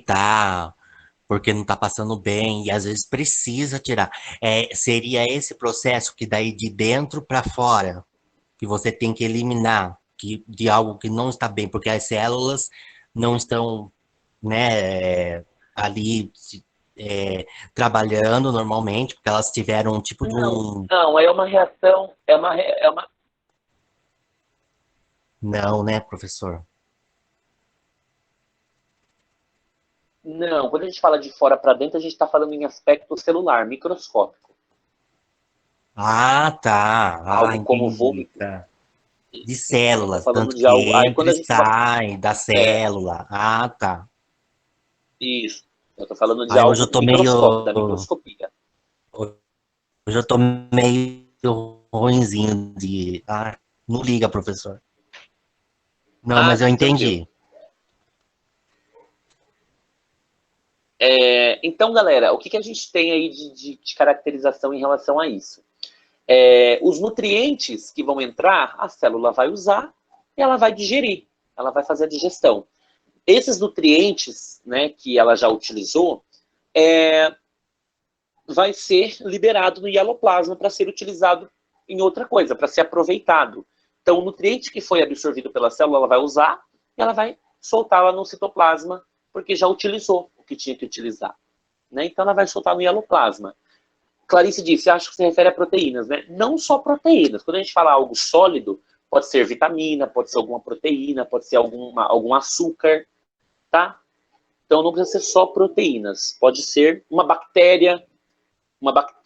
vomitar, porque não tá passando bem, e às vezes precisa tirar. Seria esse processo que daí de dentro para fora, que você tem que eliminar de algo que não está bem, porque as células não estão, né, ali trabalhando normalmente, porque elas tiveram um tipo de Não, um. não, é uma reação, Não, né, professor? não, quando a gente fala de fora para dentro, a gente está falando em aspecto celular, microscópico. Ah, tá. Ah, Algo como entendi. vômito. Tá. De Eu estou células, falando tanto de que algo. Aí entra quando a e gente vai. sai da É, célula. Ah, tá. isso. Eu estou falando de Aí hoje eu algo tô microscópico, da meio. microscopia. Hoje eu tô meio ruinzinho de. Ah, não liga, professor. Não, Ah, mas eu tranquilo. entendi. Então, galera, o que, que a gente tem aí de caracterização em relação a isso? Os nutrientes que vão entrar, a célula vai usar e ela vai digerir, ela vai fazer a digestão. Esses nutrientes, né, que ela já utilizou, é, vai ser liberado no hieloplasma para ser utilizado em outra coisa, para ser aproveitado. Então, o nutriente que foi absorvido pela célula, ela vai usar e ela vai soltar lá no citoplasma, porque já utilizou o que tinha que utilizar. Né? Então, ela vai soltar no hieloplasma. Clarice disse, acho que se refere a proteínas, né? Não só proteínas. Quando a gente fala algo sólido, pode ser vitamina, pode ser alguma proteína, pode ser algum açúcar, tá? Então não precisa ser só proteínas. Pode ser uma bactéria,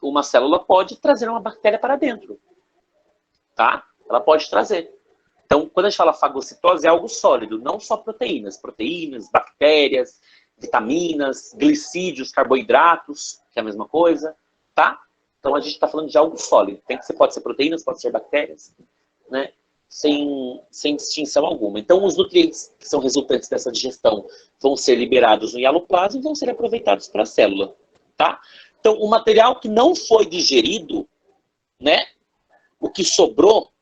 uma célula pode trazer uma bactéria para dentro, tá? Ela pode trazer. Então, quando a gente fala fagocitose, é algo sólido, não só proteínas. Proteínas, bactérias, vitaminas, glicídios, carboidratos, que é a mesma coisa, tá? Então, a gente está falando de algo sólido. Pode ser proteínas, pode ser bactérias, né? Sem distinção alguma. Então, os nutrientes que são resultantes dessa digestão vão ser liberados no hialoplasma e vão ser aproveitados para a célula, tá? Então, o material que não foi digerido, né? O que sobrou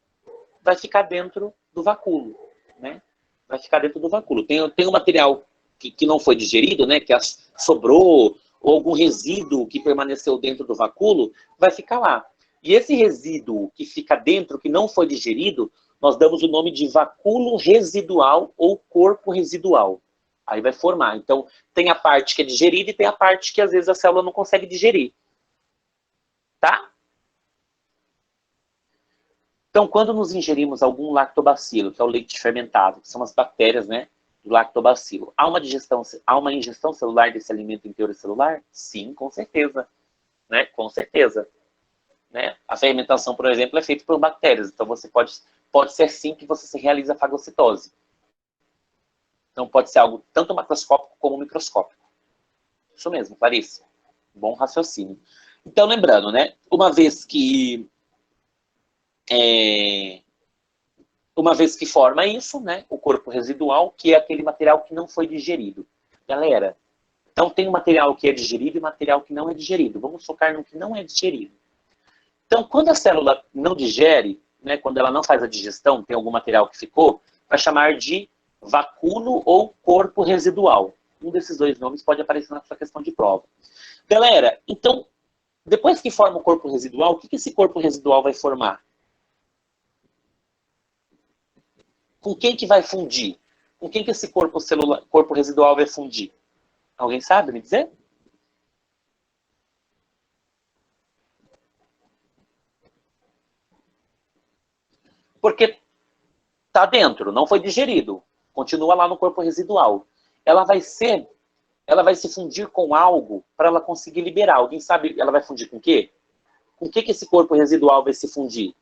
vai ficar dentro do vacúolo, né? Vai ficar dentro do vacúolo. Tem um material que não foi digerido, né? Que sobrou, ou algum resíduo que permaneceu dentro do vacúolo, vai ficar lá. E esse resíduo que fica dentro, que não foi digerido, nós damos o nome de vacúolo residual ou corpo residual. Aí vai formar. Então, tem a parte que é digerida e tem a parte que às vezes a célula não consegue digerir. Tá? Então, quando nos ingerimos algum lactobacilo, que é o leite fermentado, que são as bactérias, né, do lactobacilo, há uma ingestão celular desse alimento em teor celular? Sim, com certeza, né? Com certeza, né? A fermentação, por exemplo, é feita por bactérias, então você pode ser sim que você se realiza a fagocitose. Então pode ser algo tanto macroscópico como microscópico. Isso mesmo, Clarice. Bom raciocínio. Então, lembrando, né? É, uma vez que forma isso, né, o corpo residual, que é aquele material que não foi digerido. Galera, então tem um material que é digerido e material que não é digerido. Vamos focar no que não é digerido. Então, quando a célula não digere, né, quando ela não faz a digestão, tem algum material que ficou, vai chamar de vacúolo ou corpo residual. Um desses dois nomes pode aparecer na sua questão de prova. Galera, então, depois que forma o corpo residual, o que esse corpo residual vai formar? Com quem que vai fundir? Com quem que esse corpo residual vai fundir? Alguém sabe me dizer? Porque está dentro, não foi digerido. Continua lá no corpo residual. Ela vai ser, ela vai se fundir com algo para ela conseguir liberar. Alguém sabe, ela vai fundir com o quê? Com o que esse corpo residual vai se fundir?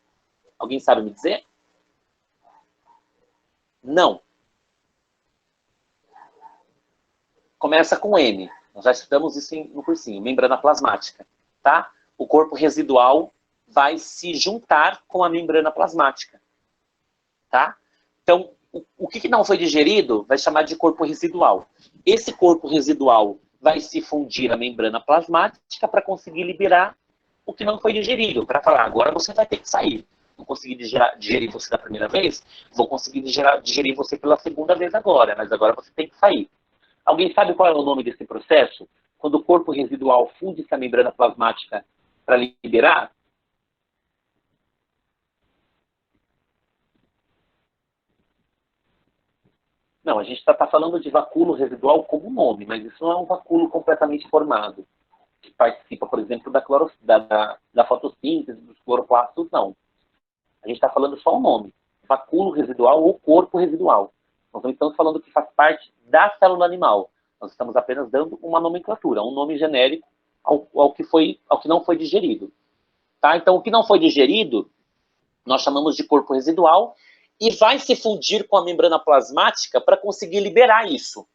Alguém sabe me dizer? Não. Começa com M. Nós já estudamos isso no cursinho, membrana plasmática, tá? O corpo residual vai se juntar com a membrana plasmática, tá? Então, o que não foi digerido vai chamar de corpo residual. Esse corpo residual vai se fundir à membrana plasmática para conseguir liberar o que não foi digerido, para falar, agora você vai ter que sair. Não consegui digerir você da primeira vez, vou conseguir digerir você pela segunda vez agora, mas agora você tem que sair. Alguém sabe qual é o nome desse processo? Quando o corpo residual funde essa membrana plasmática para liberar? Não, a gente está falando de vacúolo residual como nome, mas isso não é um vacúolo completamente formado, que participa, por exemplo, da fotossíntese dos cloroplastos, não. A gente está falando só o nome, vacúolo residual ou corpo residual. Nós não estamos falando que faz parte da célula animal. Nós estamos apenas dando uma nomenclatura, um nome genérico ao que não foi digerido. Tá? Então, o que não foi digerido, nós chamamos de corpo residual e vai se fundir com a membrana plasmática para conseguir liberar isso,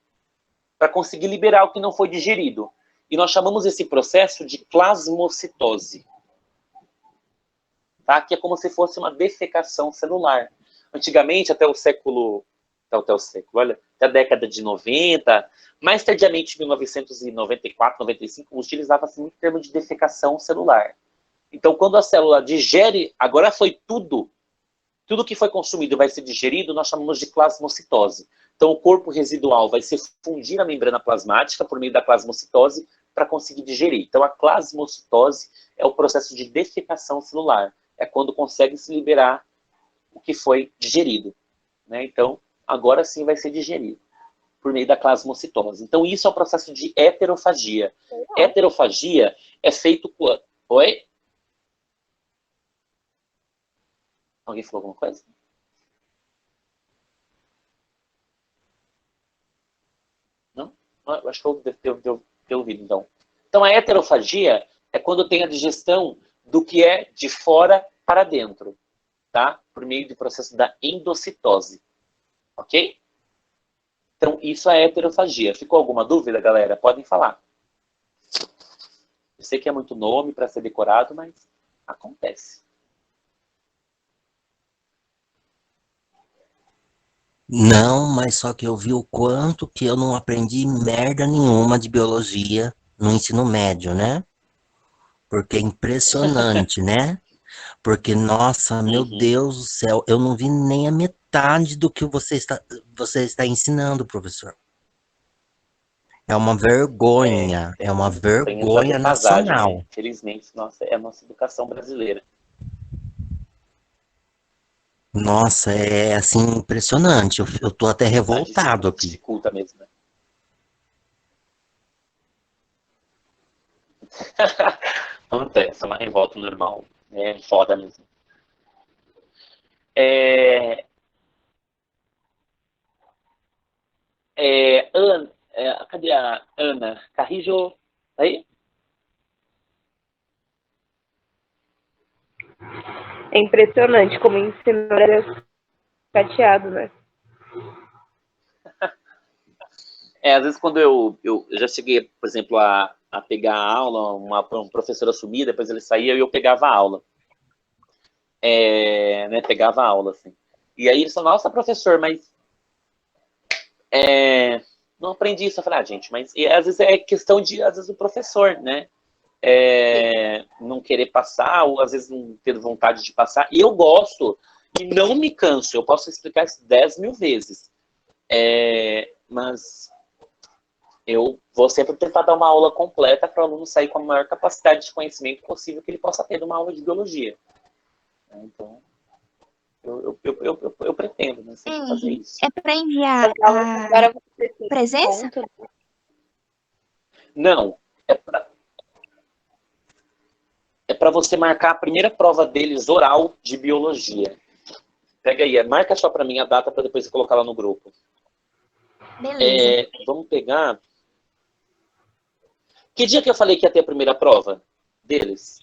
para conseguir liberar o que não foi digerido. E nós chamamos esse processo de plasmocitose, tá? Que é como se fosse uma defecação celular. Antigamente, até a década de 90, mais tardiamente, em 1994, 95, utilizava-se muito o termo de defecação celular. Então, quando a célula digere, agora foi tudo que foi consumido vai ser digerido, nós chamamos de plasmocitose. Então, o corpo residual vai se fundir à membrana plasmática por meio da plasmocitose para conseguir digerir. Então, a plasmocitose é o processo de defecação celular. É quando consegue se liberar o que foi digerido. Né? Então, agora sim vai ser digerido por meio da plasmocitose. Então, isso é o processo de heterofagia. Heterofagia é feito quando... Oi? Alguém falou alguma coisa? Não? Eu acho que eu devo ter ouvido, então. Então, a heterofagia é quando tem a digestão do que é de fora para dentro, tá? Por meio do processo da endocitose. Ok? Então, isso é heterofagia. Ficou alguma dúvida, galera? Podem falar. Eu sei que é muito nome para ser decorado, mas acontece. Não, mas só que eu vi o quanto que eu não aprendi merda nenhuma de biologia no ensino médio, né? Porque é impressionante, né? Porque, nossa, meu Deus do céu, eu não vi nem a metade do que você está ensinando, professor. É uma Tem essa vergonha defasagem, né? nacional. Infelizmente, é a nossa educação brasileira. Nossa, é assim impressionante. Eu tô até Tá, revoltado aqui. dificulta mesmo, né? Acontece, é uma revolta normal. É foda mesmo. Cadê a Ana? Carrijo, tá aí? É impressionante como o ensino era chateado, né? Às vezes quando eu já cheguei, por exemplo, a pegar a aula, um professor assumia, depois ele saía e eu pegava a aula. Né, pegava a aula, assim. E aí eles falaram, nossa, professor, mas não aprendi isso. Eu falei, gente, mas às vezes é questão de, às vezes, o professor, né? Não querer passar, ou às vezes não ter vontade de passar. E eu gosto, e não me canso, eu posso explicar isso 10.000 vezes. Mas eu vou sempre tentar dar uma aula completa para o aluno sair com a maior capacidade de conhecimento possível que ele possa ter de uma aula de biologia. Então, eu pretendo, né, sempre fazer isso. É para enviar Agora você tem presença? ponto. Não, é para você marcar a primeira prova deles oral de biologia. Pega aí, marca só para mim a data para depois você colocar lá no grupo. Beleza. Vamos pegar... Que dia que eu falei que ia ter a primeira prova deles?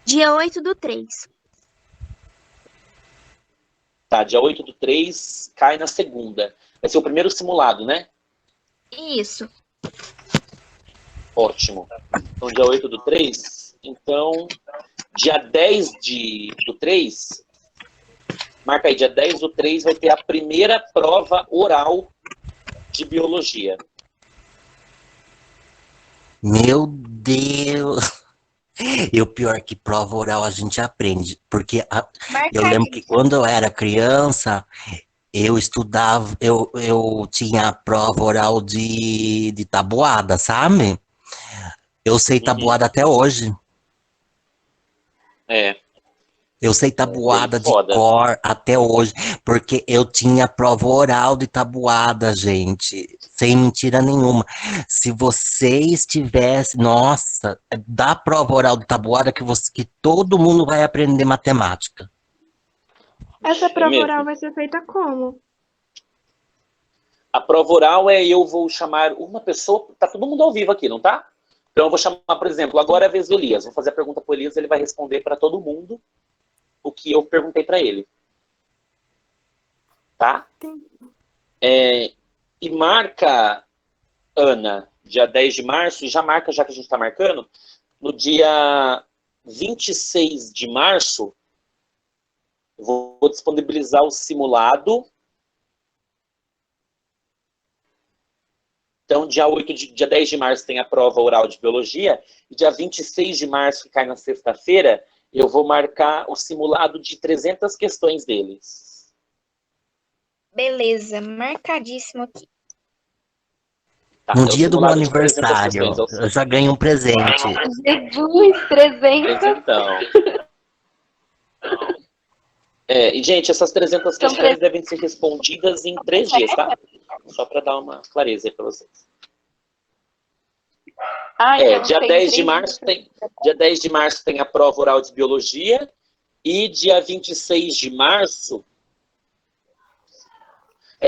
Dia 8/3. Tá, dia 8/3 cai na segunda. Vai ser o primeiro simulado, né? Isso. Ótimo. Então, dia 8/3. Então, dia 10/3, marca aí, dia 10/3 vai ter a primeira prova oral de biologia. Meu Deus! E o pior que prova oral a gente aprende. Porque eu lembro que quando eu era criança, Eu estudava, eu tinha prova oral de tabuada, sabe? Eu sei Uhum. tabuada até hoje. É, Eu sei bem tabuada de foda. cor até hoje, porque eu tinha prova oral de tabuada, gente. Sem mentira nenhuma. Se vocês tivessem, nossa, dá prova oral de tabuada que todo mundo vai aprender matemática. Essa É prova oral mesmo. vai ser feita como? A prova oral é eu vou chamar uma pessoa. Tá todo mundo ao vivo aqui, não tá? Então eu vou chamar, por exemplo, agora é a vez do Elias. Vou fazer a pergunta pro Elias, ele vai responder para todo mundo o que eu perguntei para ele. Tá? E marca, Ana, dia 10 de março, e já marca, já que a gente está marcando, no dia 26 de março, eu vou disponibilizar o simulado. Então, dia 10 de março tem a prova oral de biologia, e dia 26 de março, que cai na sexta-feira, eu vou marcar o simulado de 300 questões deles. Beleza, marcadíssimo aqui. Tá? No É o dia do meu simulado de 300 aniversário, questões. eu já ganho um presente. Jesus, 300. Então. E, gente, essas 300 São questões devem ser respondidas em 3 dias, tá? Só para dar uma clareza aí para vocês. Então Dia tem 10 de 3 março dia 10 de março tem a prova oral de biologia, e dia 26 de março,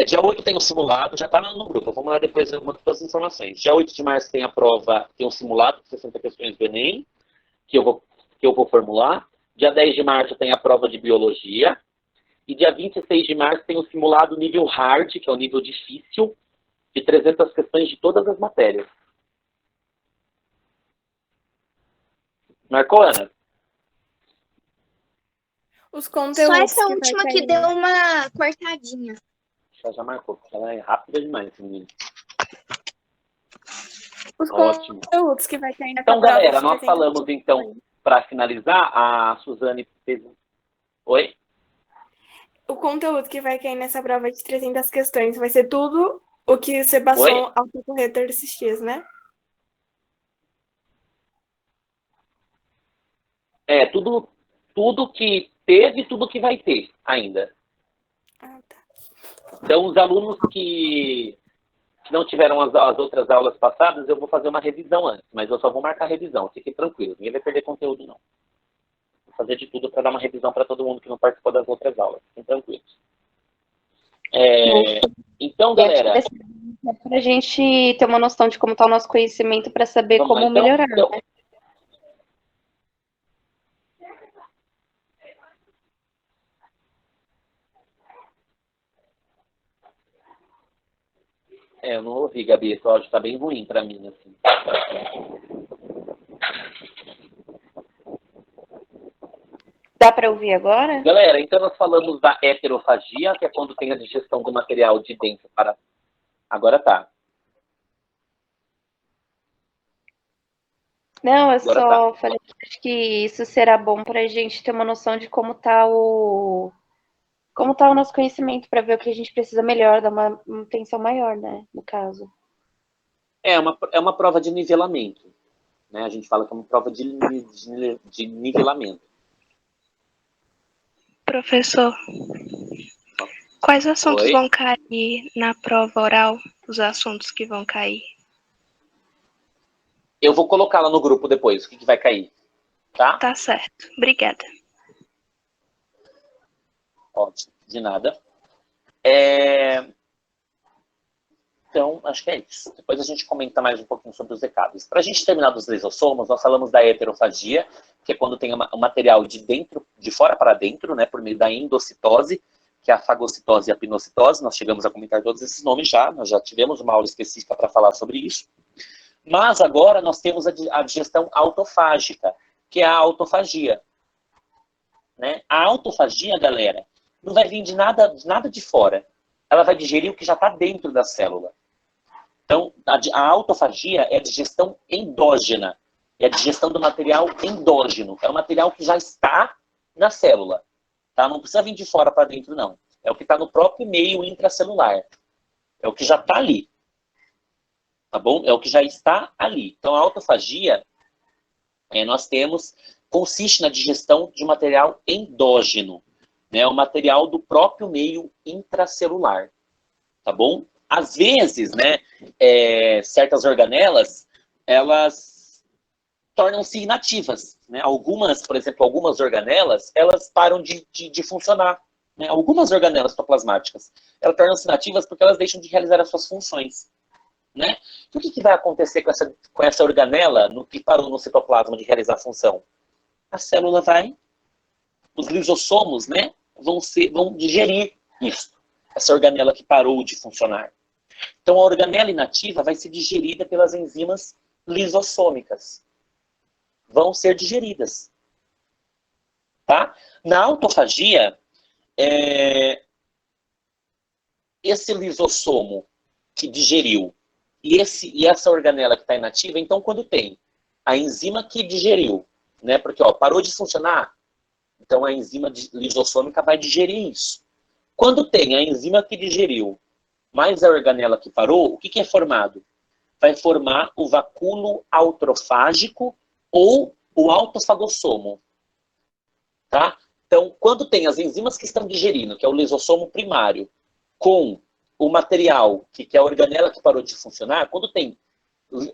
dia 8 tem o simulado, já está no grupo, vamos lá depois eu mando todas as informações. Dia 8 de março tem a prova, tem um simulado de 60 questões do Enem, que eu vou formular. Dia 10 de março tem a prova de biologia, e dia 26 de março tem o simulado nível hard, que é o nível difícil, de 300 questões de todas as matérias. Marcou, Ana? Os Só conteúdos essa que vai última cair. que deu uma cortadinha. Já marcou, porque ela é rápida demais, menina. Os Ótimo. conteúdos que vai cair nessa Então, prova. galera, de nós 300 falamos, então, para finalizar, a Suzane fez... Oi? O conteúdo que vai cair nessa prova de 300 questões vai ser tudo o que você passou Oi? ao decorrer desses dias, né? Tudo que teve, tudo que vai ter ainda. Ah, tá. Então, os alunos que não tiveram as outras aulas passadas, eu vou fazer uma revisão antes, mas eu só vou marcar a revisão, fiquem tranquilos, ninguém vai perder conteúdo, não. Vou fazer de tudo para dar uma revisão para todo mundo que não participou das outras aulas, fiquem tranquilos. Então, galera... Para a gente ter uma noção de como está o nosso conhecimento, para saber Vamos lá, como melhorar. Eu não ouvi, Gabi, esse áudio tá bem ruim para mim, assim. Dá para ouvir agora? Galera, então nós falamos da heterofagia, que é quando tem a digestão do material de dentro para... Agora tá. Não, eu Agora só falei que acho que isso será bom para a gente ter uma noção de como está o nosso conhecimento, para ver o que a gente precisa melhor, dar uma atenção maior, né, no caso. É uma prova de nivelamento, né? A gente fala que é uma prova de nivelamento. Professor, quais assuntos Oi? vão cair na prova oral? Os assuntos que vão cair? Eu vou colocar lá no grupo depois, o que vai cair, tá? Tá certo. Obrigada. Ótimo, de nada. Então, acho que é isso. Depois a gente comenta mais um pouquinho sobre os recados. Para a gente terminar dos lisossomos, nós falamos da heterofagia, que é quando tem um material de fora para dentro, né, por meio da endocitose, que é a fagocitose e a pinocitose. Nós chegamos a comentar todos esses nomes já, nós já tivemos uma aula específica para falar sobre isso. Mas agora nós temos a digestão autofágica, que é a autofagia. Né? A autofagia, galera, não vai vir de nada de fora. Ela vai digerir o que já está dentro da célula. Então, a autofagia é a digestão endógena. É a digestão do material endógeno. É o material que já está na célula. Tá? Não precisa vir de fora para dentro, não. É o que está no próprio meio intracelular. É o que já está ali. Tá bom? É o que já está ali. Então, a autofagia, nós temos, consiste na digestão de material endógeno, né? O material do próprio meio intracelular. Tá bom? Às vezes, né, certas organelas, elas tornam-se inativas, né? Algumas, por exemplo, algumas organelas, elas param de funcionar, né? Algumas organelas citoplasmáticas, elas tornam-se inativas porque elas deixam de realizar as suas funções, né? E o que vai acontecer com essa organela que parou no citoplasma de realizar a função? A célula os lisossomos, né, vão digerir isso, essa organela que parou de funcionar. Então, a organela inativa vai ser digerida pelas enzimas lisossômicas. Vão ser digeridas. Tá? Na autofagia, esse lisossomo que digeriu e essa organela que está inativa, então, quando tem a enzima que digeriu, né, porque parou de funcionar, então a enzima lisossômica vai digerir isso. Quando tem a enzima que digeriu mais a organela que parou, o que é formado? Vai formar o vacúolo autrofágico ou o autofagossomo. Tá? Então, quando tem as enzimas que estão digerindo, que é o lisossomo primário, com o material, que é a organela que parou de funcionar, quando tem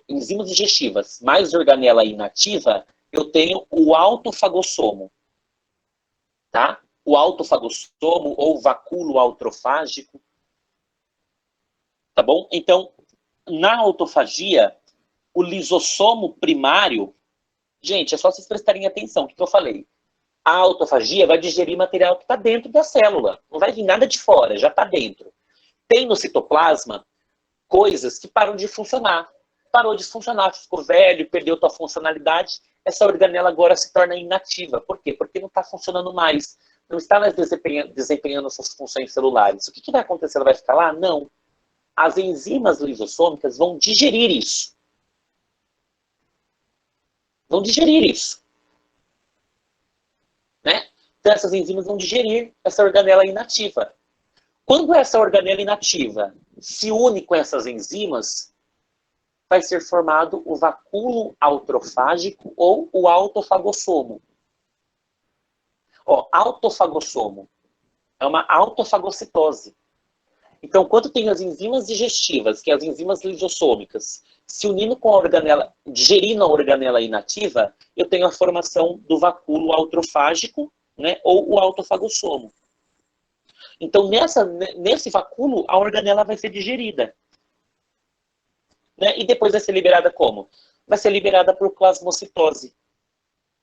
enzimas digestivas mais organela inativa, eu tenho o autofagossomo. Tá? O autofagossomo ou vacúolo autrofágico. Tá bom? Então, na autofagia, o lisossomo primário, gente, é só vocês prestarem atenção, o que eu falei? A autofagia vai digerir material que está dentro da célula, não vai vir nada de fora, já está dentro. Tem no citoplasma coisas que param de funcionar. Parou de funcionar, ficou velho, perdeu sua funcionalidade, essa organela agora se torna inativa. Por quê? Porque não está funcionando mais, não está mais desempenhando suas funções celulares. O que vai acontecer? Ela vai ficar lá? Não. As enzimas lisossômicas vão digerir isso. Vão digerir isso. Né? Então, essas enzimas vão digerir essa organela inativa. Quando essa organela inativa se une com essas enzimas, vai ser formado o vacúolo autrofágico ou o autofagossomo. Autofagossomo é uma autofagocitose. Então, quando tem as enzimas digestivas, que é as enzimas lisossômicas, se unindo com a organela, digerindo a organela inativa, eu tenho a formação do vacúolo autrofágico, né, ou o autofagossomo. Então, nesse vacúolo, a organela vai ser digerida. Né, e depois vai ser liberada como? Vai ser liberada por plasmocitose,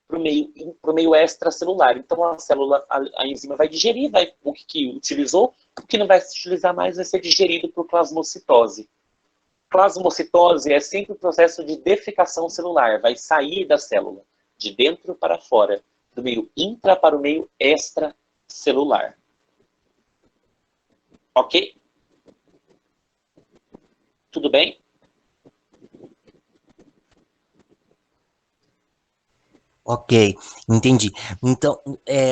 para o meio extracelular. Então, a enzima vai digerir, o que utilizou, o que não vai se utilizar mais vai ser digerido por plasmocitose. Plasmocitose é sempre o processo de defecação celular, vai sair da célula, de dentro para fora, do meio intra para o meio extracelular. Ok? Tudo bem? Ok, entendi. Então,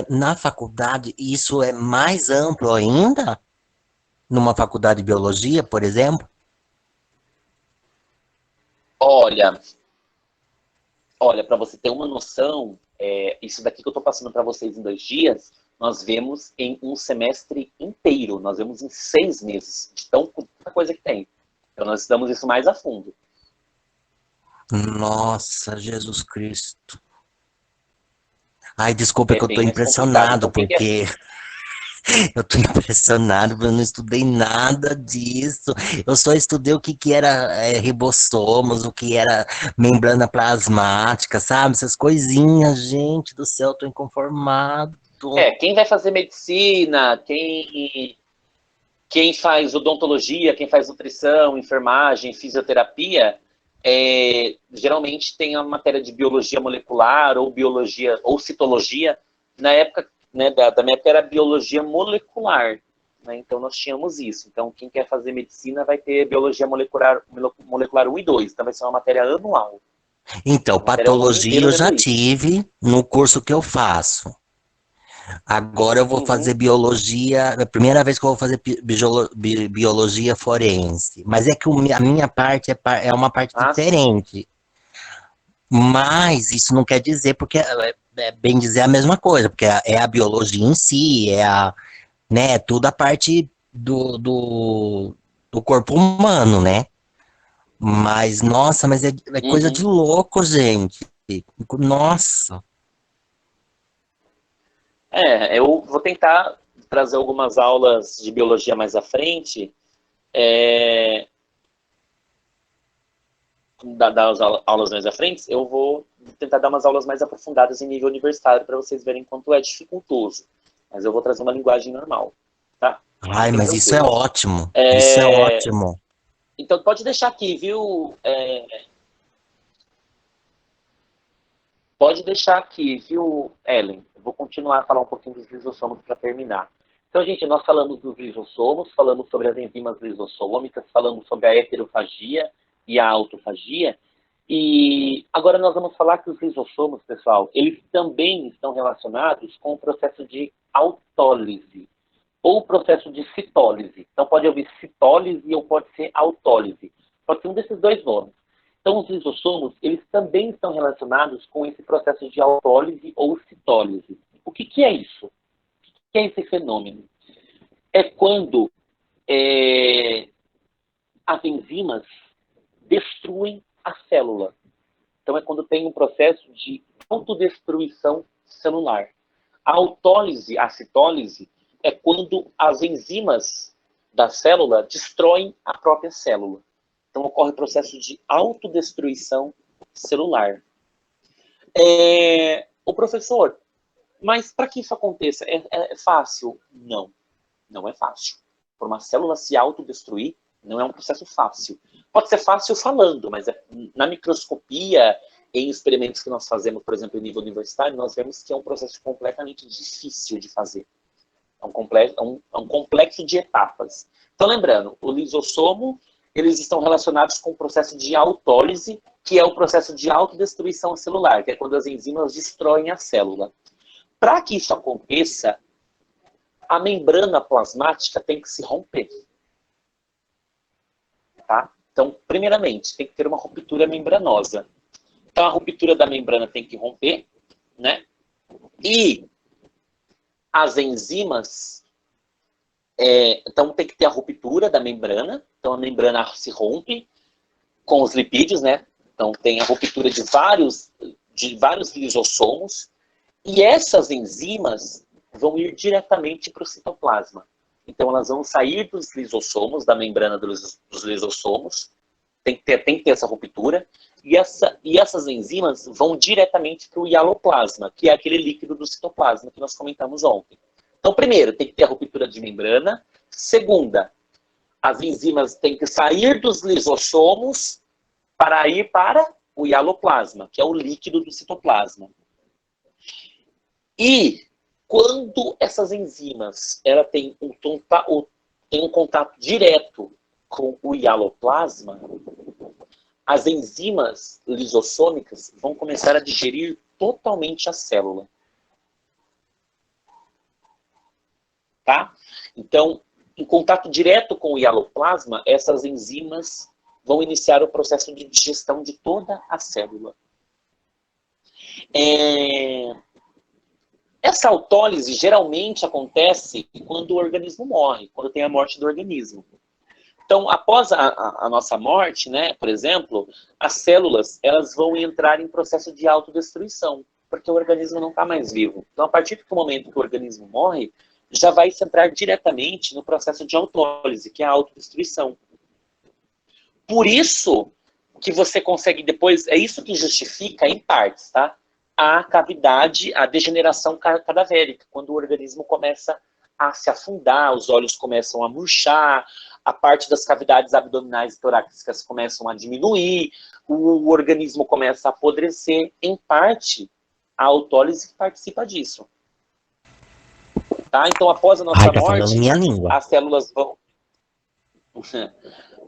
na faculdade, isso é mais amplo ainda? Numa faculdade de biologia, por exemplo? Olha, para você ter uma noção, isso daqui que eu estou passando para vocês em 2 dias, nós vemos em um semestre inteiro, nós vemos em 6 meses, de tanta coisa que tem. Então, nós estudamos isso mais a fundo. Nossa, Jesus Cristo. Ai, desculpa que eu tô bem mais complicado. impressionado, Então, porque eu tô impressionado, porque eu não estudei nada disso. Eu só estudei o que era ribossomos, o que era membrana plasmática, sabe? Essas coisinhas, gente do céu, eu tô inconformado. Quem vai fazer medicina, quem faz odontologia, quem faz nutrição, enfermagem, fisioterapia, geralmente tem a matéria de biologia molecular ou biologia ou citologia. Na época, né, da minha época era biologia molecular, né? Então nós tínhamos isso. Então quem quer fazer medicina vai ter biologia molecular 1 e 2, então vai ser uma matéria anual. Então, patologia eu já tive no curso que eu faço. Agora eu vou fazer biologia, é a primeira vez que eu vou fazer biologia forense. Mas é que a minha parte é uma parte Ah, sim. diferente. Mas isso não quer dizer, porque é bem dizer a mesma coisa, porque é a biologia em si, né, toda a parte do corpo humano, né? Mas, nossa, mas é coisa de Uhum. louco, gente. Nossa. Eu vou tentar trazer algumas aulas de biologia mais à frente, dar as aulas mais à frente, eu vou tentar dar umas aulas mais aprofundadas em nível universitário para vocês verem quanto é dificultoso. Mas eu vou trazer uma linguagem normal, tá? Ai, Fiquem mas isso é tranquilos. ótimo. Isso é ótimo. Então pode deixar aqui, viu? Pode deixar aqui, viu, Ellen? Eu vou continuar a falar um pouquinho dos lisossomos para terminar. Então, gente, nós falamos dos lisossomos, falamos sobre as enzimas lisossômicas, falamos sobre a heterofagia e a autofagia. E agora nós vamos falar que os lisossomos, pessoal, eles também estão relacionados com o processo de autólise ou processo de citólise. Então, pode ouvir citólise ou pode ser autólise. Pode ser um desses dois nomes. Então, os lisossomos, eles também estão relacionados com esse processo de autólise ou citólise. O que é isso? O que é esse fenômeno? É quando as enzimas destruem a célula. Então, é quando tem um processo de autodestruição celular. A autólise, a citólise, é quando as enzimas da célula destroem a própria célula. Então, ocorre o processo de autodestruição celular. O professor, mas para que isso aconteça, é fácil? Não, não é fácil. Por uma célula se autodestruir, não é um processo fácil. Pode ser fácil falando, mas na microscopia, em experimentos que nós fazemos, por exemplo, em nível universitário, nós vemos que é um processo completamente difícil de fazer. É um complexo de etapas. Então, lembrando, o lisossomo, eles estão relacionados com o processo de autólise, que é o processo de autodestruição celular, que é quando as enzimas destroem a célula. Para que isso aconteça, a membrana plasmática tem que se romper. Tá? Então, primeiramente, tem que ter uma ruptura membranosa. Então, a ruptura da membrana tem que romper, né? E as enzimas, então tem que ter a ruptura da membrana, então a membrana se rompe com os lipídios, né? Então tem a ruptura de vários lisossomos, e essas enzimas vão ir diretamente para o citoplasma. Então elas vão sair dos lisossomos, da membrana dos lisossomos, tem que ter essa ruptura, e essas enzimas vão diretamente para o hialoplasma, que é aquele líquido do citoplasma que nós comentamos ontem. Então, primeiro, tem que ter a ruptura de membrana. Segunda, as enzimas têm que sair dos lisossomos para ir para o hialoplasma, que é o líquido do citoplasma. E quando essas enzimas têm um contato direto com o hialoplasma, as enzimas lisossômicas vão começar a digerir totalmente a célula. Tá? Então, em contato direto com o hialoplasma, essas enzimas vão iniciar o processo de digestão de toda a célula. Essa autólise geralmente acontece quando o organismo morre, quando tem a morte do organismo. Então, após a nossa morte, né, por exemplo, as células elas vão entrar em processo de autodestruição, porque o organismo não está mais vivo. Então, a partir do momento que o organismo morre, já vai se entrar diretamente no processo de autólise, que é a autodestruição. Por isso que você consegue depois, é isso que justifica, em partes, tá? A cavidade, a degeneração cadavérica, quando o organismo começa a se afundar, os olhos começam a murchar, a parte das cavidades abdominais e torácicas começam a diminuir, o organismo começa a apodrecer. Em parte, a autólise participa disso. Tá? Então, após a nossa morte, minha língua. as células vão...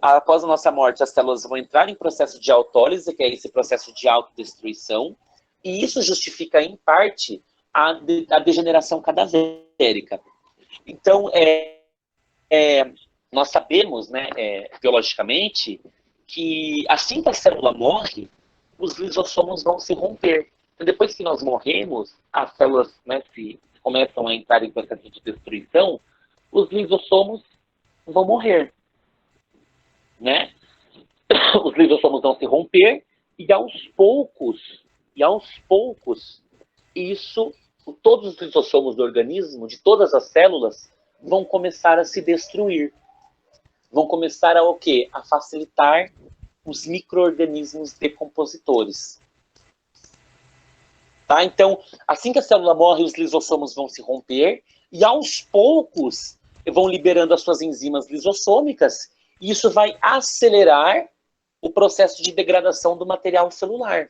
Após a nossa morte, as células vão entrar em processo de autólise, que é esse processo de autodestruição, e isso justifica, em parte, a degeneração cadavérica. Então, nós sabemos, né, biologicamente, que assim que a célula morre, os lisossomos vão se romper. Então, depois que nós morremos, as células, né, começam a entrar em processo de destruição, os lisossomos vão morrer, né? Os lisossomos vão se romper e aos poucos, todos os lisossomos do organismo, de todas as células, vão começar a se destruir. Vão começar a o quê? A facilitar os micro-organismos decompositores. Tá? Então, assim que a célula morre, os lisossomos vão se romper e aos poucos vão liberando as suas enzimas lisossômicas e isso vai acelerar o processo de degradação do material celular.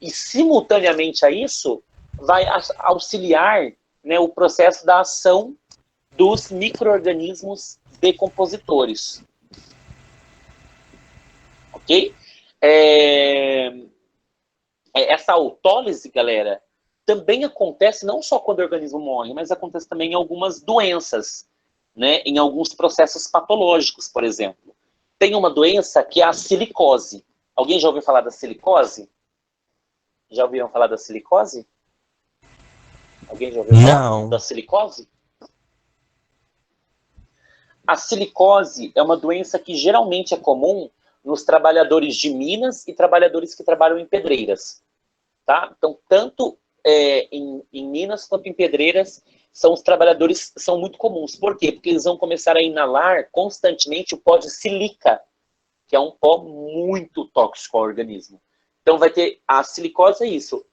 E, simultaneamente a isso, vai auxiliar, né, o processo da ação dos micro-organismos decompositores. Ok? Essa autólise, galera, também acontece não só quando o organismo morre, mas acontece também em algumas doenças, né, em alguns processos patológicos, por exemplo. Tem uma doença que é a silicose. Alguém já ouviu falar da silicose? Já ouviram falar da silicose? Alguém já ouviu falar da silicose? A silicose é uma doença que geralmente é comum nos trabalhadores de minas e trabalhadores que trabalham em pedreiras. Tá? Então, tanto em minas quanto em pedreiras, os trabalhadores são muito comuns. Por quê? Porque eles vão começar a inalar constantemente o pó de silica, que é um pó muito tóxico ao organismo. Então, vai ter a silicose, é isso,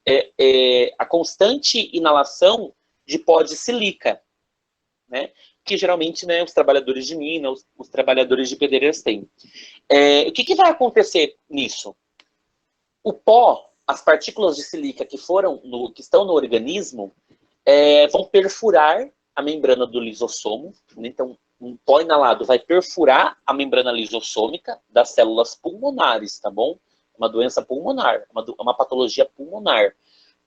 a constante inalação de pó de silica, né? Que geralmente, né, os trabalhadores de mina, os trabalhadores de pedreiras têm. O que vai acontecer nisso? O pó, as partículas de silica que estão no organismo, vão perfurar a membrana do lisossomo. Então, um pó inalado vai perfurar a membrana lisossômica das células pulmonares, tá bom? Uma doença pulmonar, uma patologia pulmonar.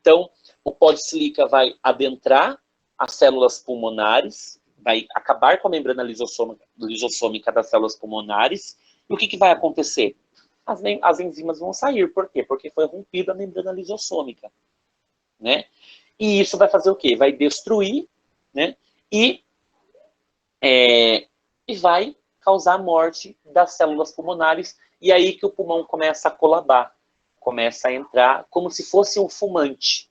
Então, o pó de silica vai adentrar as células pulmonares, vai acabar com a membrana lisossômica das células pulmonares. E o que vai acontecer? As enzimas vão sair. Por quê? Porque foi rompida a membrana lisossômica, né? E isso vai fazer o quê? Vai destruir, né? E vai causar a morte das células pulmonares. E aí que o pulmão começa a colabar, começa a entrar como se fosse um fumante.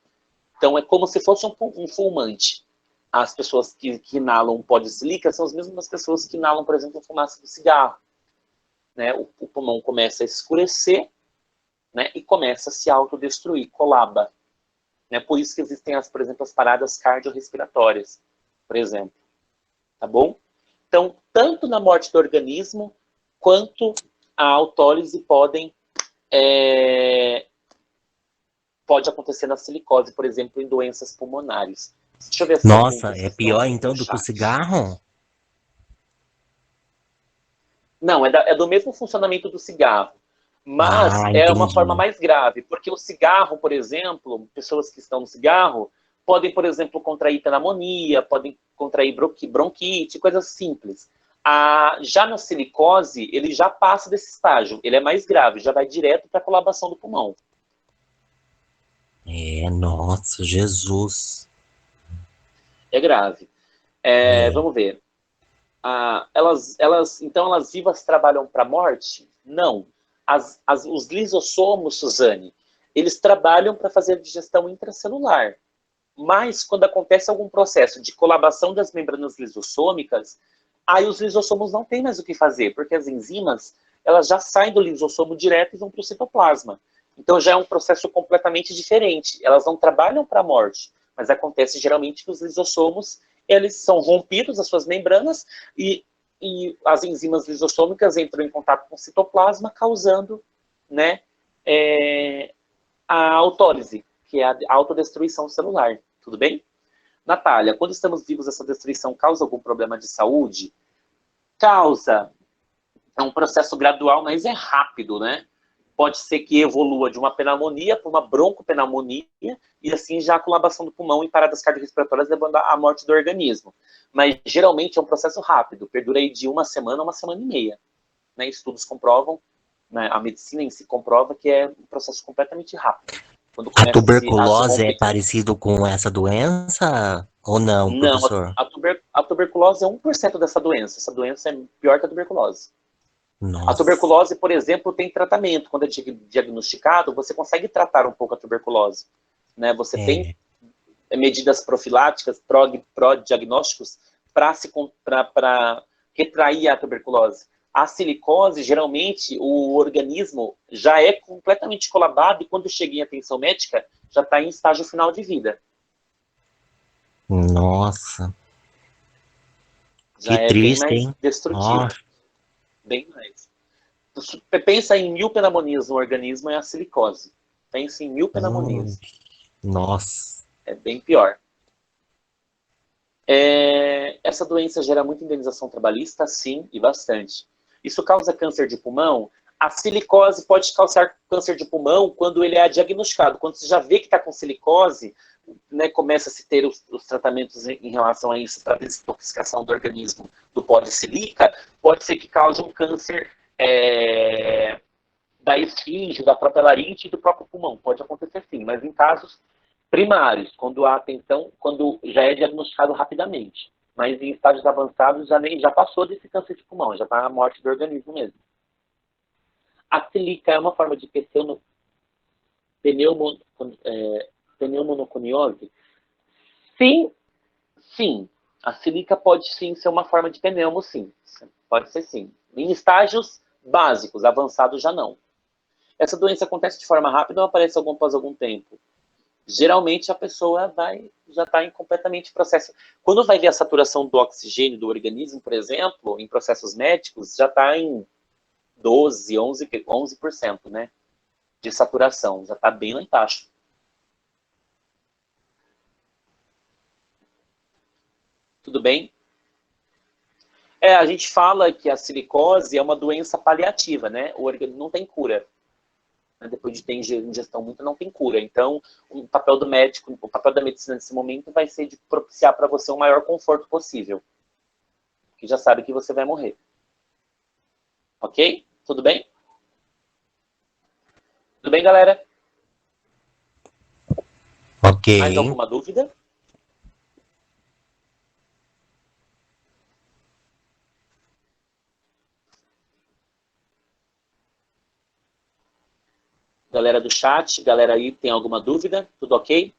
Então, é como se fosse um fumante. As pessoas que inalam pó de silica são as mesmas pessoas que inalam, por exemplo, a fumaça do cigarro. Né? O pulmão começa a escurecer, né? E começa a se autodestruir, colaba. Né? Por isso que existem, por exemplo, as paradas cardiorrespiratórias, por exemplo. Tá bom? Então, tanto na morte do organismo, quanto a autólise pode acontecer na silicose, por exemplo, em doenças pulmonares. Deixa eu ver se nossa, é pior então do que o cigarro? Não, é do mesmo funcionamento do cigarro. Mas é uma forma mais grave, porque o cigarro, por exemplo, pessoas que estão no cigarro podem, por exemplo, contrair pneumonia, podem contrair bronquite, coisas simples. Já na silicose, ele já passa desse estágio, ele é mais grave, já vai direto para a colabação do pulmão. Nossa, Jesus. É grave. Vamos ver. Então, elas vivas trabalham para a morte? Não. Os lisossomos, Suzane, eles trabalham para fazer digestão intracelular. Mas, quando acontece algum processo de colabação das membranas lisossômicas, aí os lisossomos não têm mais o que fazer, porque as enzimas, elas já saem do lisossomo direto e vão para o citoplasma. Então, já é um processo completamente diferente. Elas não trabalham para a morte, mas acontece geralmente que os lisossomos, eles são rompidos, as suas membranas, e as enzimas lisossômicas entram em contato com o citoplasma, causando, né, a autólise, que é a autodestruição celular. Tudo bem? Natália, quando estamos vivos, essa destruição causa algum problema de saúde? Causa. É um processo gradual, mas é rápido, né? pode ser que evolua de uma pneumonia para uma broncopneumonia e assim já a colapsação do pulmão em paradas cardiorrespiratórias levando à morte do organismo. Mas geralmente é um processo rápido, perdura aí de uma semana a uma semana e meia. Né? Estudos comprovam, né? A medicina em si comprova que é um processo completamente rápido. Quando A começa tuberculose é romper. parecido com essa doença ou não, Não, professor? a tuberculose é 1% dessa doença. Essa doença é pior que a tuberculose. A Nossa. tuberculose, por exemplo, tem tratamento. Quando é diagnosticado, você consegue tratar um pouco a tuberculose. Né? Você tem medidas profiláticas, pró-diagnósticos, para retrair a tuberculose. A silicose, geralmente, o organismo já é completamente colabado e quando chega em atenção médica, já está em estágio final de vida. Nossa. Já Que é triste, bem mais hein? destrutivo. Nossa. Bem mais. Pensa em 1000 pneumonias no organismo, é a silicose. Pensa em 1000 pneumonias. Nossa. É bem pior. Essa doença gera muita indenização trabalhista, sim, e bastante. Isso causa câncer de pulmão. A silicose pode causar câncer de pulmão quando ele é diagnosticado. Quando você já vê que está com silicose, né, começa a se ter os tratamentos em relação a isso, para desintoxicação do organismo do pó de silica, pode ser que cause um câncer da esfinge, da própria laringe e do próprio pulmão. Pode acontecer sim, mas em casos primários, quando a atenção, quando já é diagnosticado rapidamente. Mas em estágios avançados já passou desse câncer de pulmão, já está a morte do organismo mesmo. A silica é uma forma de pneumonoconiose? Sim. A silica pode sim ser uma forma de pneumo, sim. Pode ser sim. Em estágios básicos, avançados já não. Essa doença acontece de forma rápida ou aparece após algum tempo? Geralmente a pessoa já está em completamente processo. Quando vai ver a saturação do oxigênio do organismo, por exemplo, em processos médicos, já está em 12, 11%, né, de saturação. Já está bem lá embaixo. Tudo bem? A gente fala que a silicose é uma doença paliativa, né? O organismo não tem cura. Depois de ter ingestão muita, não tem cura. Então, o papel do médico, o papel da medicina nesse momento vai ser de propiciar para você o maior conforto possível. Porque já sabe que você vai morrer. Ok? Tudo bem? Tudo bem, galera? Ok. Mais alguma dúvida? Galera do chat, galera aí, tem alguma dúvida? Tudo ok?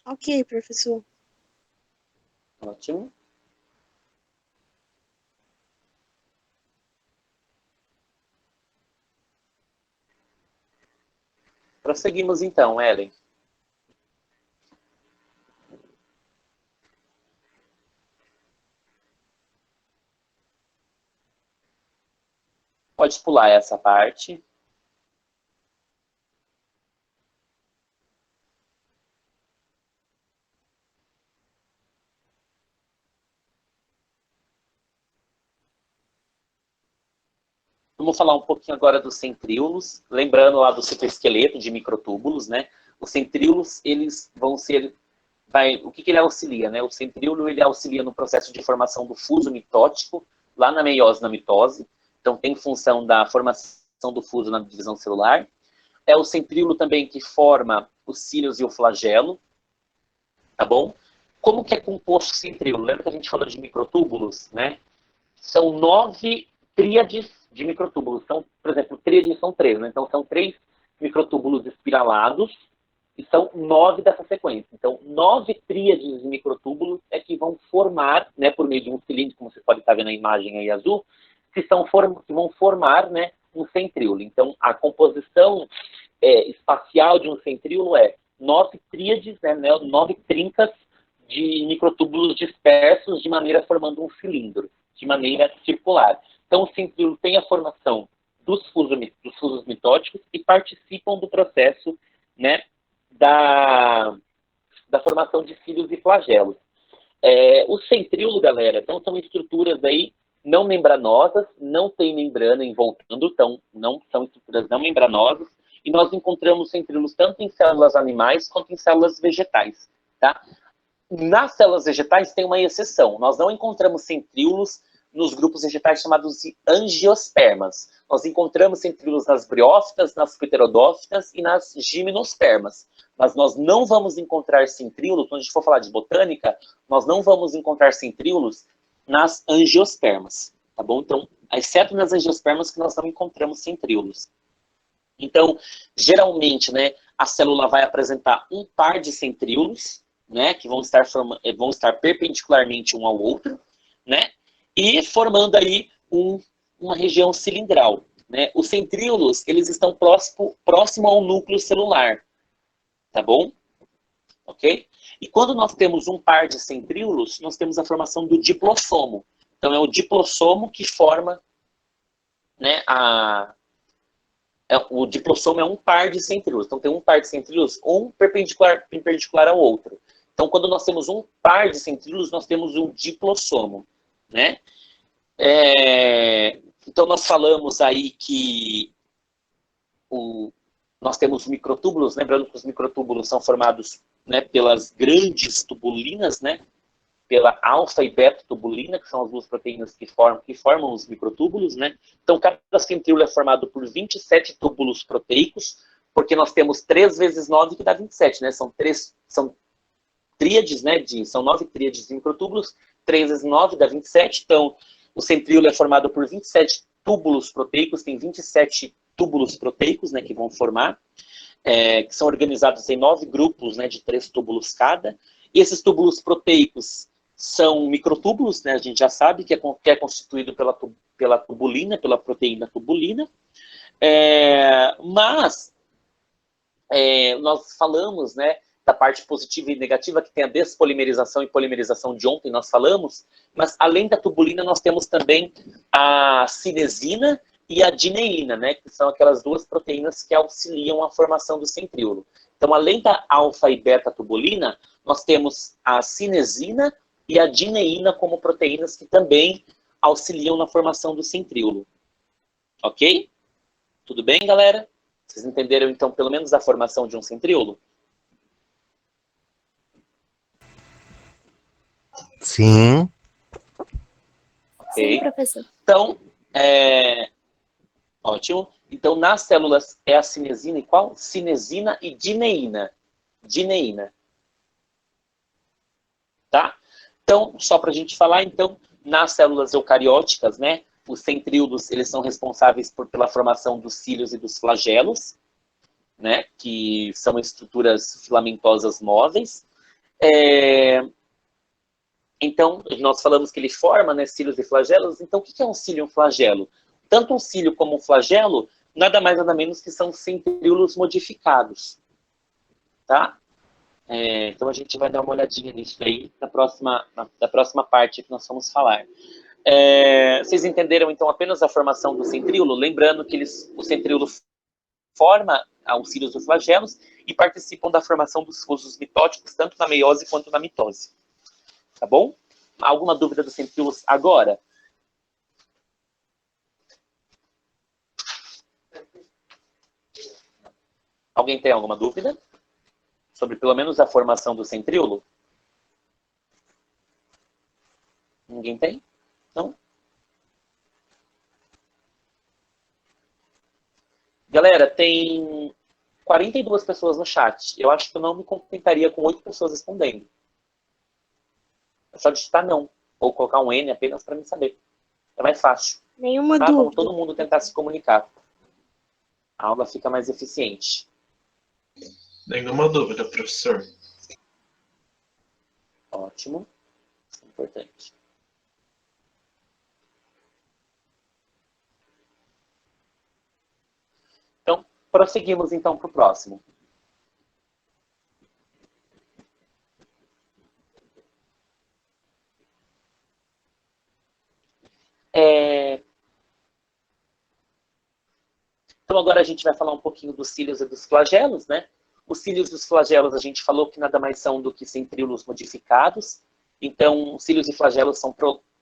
Ok, professor. Ótimo. Prosseguimos então, Ellen. Pode pular essa parte. Vamos falar um pouquinho agora dos centríolos, lembrando lá do citoesqueleto de microtúbulos, né? Os centríolos, eles vão ser... o que ele auxilia, né? O centríolo, ele auxilia no processo de formação do fuso mitótico, lá na meiose, na mitose. Então, tem função da formação do fuso na divisão celular. É o centríolo também que forma os cílios e o flagelo, tá bom? Como que é composto o centríolo? Lembra que a gente falou de microtúbulos, né? São 9 tríades de microtúbulos. São, por exemplo, tríades são 3, né? Então, são 3 microtúbulos espiralados e são 9 dessa sequência. Então, 9 tríades de microtúbulos é que vão formar, né, por meio de um cilindro, como você pode estar vendo na imagem aí azul, que vão formar, né, um centríolo. Então, a composição espacial de um centríolo é 9 tríades, né, 9 trincas de microtúbulos dispersos de maneira formando um cilindro, de maneira circular. Então, o centríolo tem a formação dos fusos mitóticos e participam do processo, né, da formação de cílios e flagelos. O centríolo, galera, então são estruturas aí não membranosas, não tem membrana envoltando, então não são estruturas não membranosas, e nós encontramos centríolos tanto em células animais quanto em células vegetais, tá? Nas células vegetais tem uma exceção, nós não encontramos centríolos nos grupos vegetais chamados de angiospermas. Nós encontramos centríolos nas briófitas, nas pterodófitas e nas gimnospermas. Mas nós não vamos encontrar centríolos, quando a gente for falar de botânica, nós não vamos encontrar centríolos nas angiospermas, tá bom? Então, exceto nas angiospermas que nós não encontramos centríolos. Então, geralmente, né, a célula vai apresentar um par de centríolos, né, que vão estar perpendicularmente um ao outro, né, e formando aí uma região cilindral, né? Os centríolos, eles estão próximo ao núcleo celular, tá bom? Ok? E quando nós temos um par de centríolos, nós temos a formação do diplossomo. Então, é o diplossomo que forma, né, o diplossomo é um par de centríolos. Então, tem um par de centríolos, um perpendicular ao outro. Então, quando nós temos um par de centríolos, nós temos um diplossomo, né? Então, nós falamos aí que nós temos microtúbulos, lembrando que os microtúbulos são formados, né, pelas grandes tubulinas, né? Pela alfa e beta tubulina, que são as duas proteínas que formam os microtúbulos, né? Então, cada centríolo é formado por 27 túbulos proteicos, porque nós temos 3 vezes 9, que dá 27, né? São tríades, né? São 9 tríades de microtúbulos, 3 vezes 9 dá 27, então o centríolo é formado por 27 túbulos proteicos, tem 27 túbulos proteicos, né, que vão formar, que são organizados em 9 grupos, né, de 3 túbulos cada. E esses túbulos proteicos são microtúbulos, né, a gente já sabe que é constituído pela tubulina, pela proteína tubulina. Mas nós falamos, né, da parte positiva e negativa, que tem a despolimerização e polimerização de ontem, nós falamos, mas além da tubulina, nós temos também a cinesina e a dineína, né, que são aquelas duas proteínas que auxiliam a formação do centríolo. Então, além da alfa e beta tubulina, nós temos a cinesina e a dineína como proteínas que também auxiliam na formação do centríolo. Ok? Tudo bem, galera? Vocês entenderam, então, pelo menos a formação de um centríolo? Sim. Sim, professor. Então, ótimo. Então, nas células é a cinesina e qual? Cinesina e dineína. Dineína. Tá? Então, só para a gente falar, então, nas células eucarióticas, né, os centríolos, eles são responsáveis pela formação dos cílios e dos flagelos, né, que são estruturas filamentosas móveis. Então, nós falamos que ele forma, né, cílios e flagelos. Então, o que é um cílio e um flagelo? Tanto um cílio como um flagelo, nada mais nada menos que são centríolos modificados. Tá? Então, a gente vai dar uma olhadinha nisso aí na próxima parte que nós vamos falar. Vocês entenderam, então, apenas a formação do centríolo? Lembrando que o centríolo forma os cílios dos flagelos e participam da formação dos fusos mitóticos, tanto na meiose quanto na mitose. Tá bom? Alguma dúvida dos centríolos agora? Alguém tem alguma dúvida sobre pelo menos a formação do centríolo? Ninguém tem? Não? Galera, tem 42 pessoas no chat. Eu acho que eu não me contentaria com 8 pessoas respondendo. É só digitar não. Ou colocar um N apenas para mim saber. É mais fácil. Nenhuma Vamos dúvida. todo mundo tentar se comunicar. A aula fica mais eficiente. Nenhuma dúvida, professor. Ótimo. Isso é importante. Então, prosseguimos então para o próximo. Então, agora a gente vai falar um pouquinho dos cílios e dos flagelos, né? Os cílios dos flagelos, a gente falou que nada mais são do que centríolos modificados. Então, cílios e flagelos são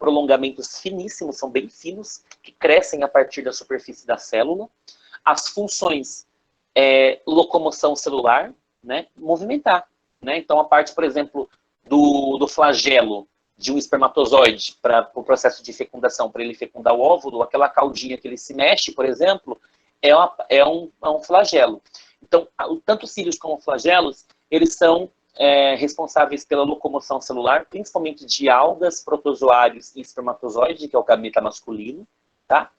prolongamentos finíssimos, são bem finos, que crescem a partir da superfície da célula. As funções locomoção celular, né, movimentar. Né? Então, a parte, por exemplo, do flagelo de um espermatozoide para o processo de fecundação, para ele fecundar o óvulo, aquela caudinha que ele se mexe, por exemplo, é um flagelo. Então, tanto os cílios como os flagelos, eles são responsáveis pela locomoção celular, principalmente de algas, protozoários e espermatozoide, que é o gameta masculino. Tá?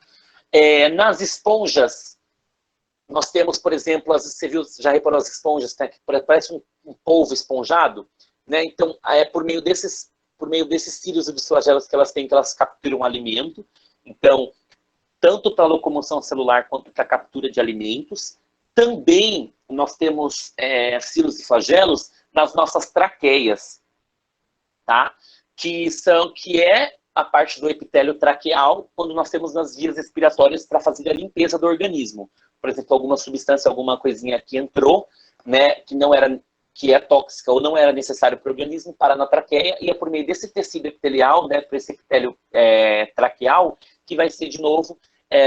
Nas esponjas, nós temos, por exemplo, você viu, já reparou as esponjas, né, que parece um polvo esponjado? Né? Então, por meio desses cílios e dos flagelos que elas têm, que elas capturam alimento. Então, tanto para a locomoção celular quanto para a captura de alimentos. Também nós temos cílios e flagelos nas nossas traqueias, tá? Que é a parte do epitélio traqueal, quando nós temos nas vias respiratórias para fazer a limpeza do organismo. Por exemplo, alguma substância, alguma coisinha que entrou, né, que é tóxica ou não era necessário para o organismo, para na traqueia, e é por meio desse tecido epitelial, né, por esse epitélio traqueal, que vai ser, de novo,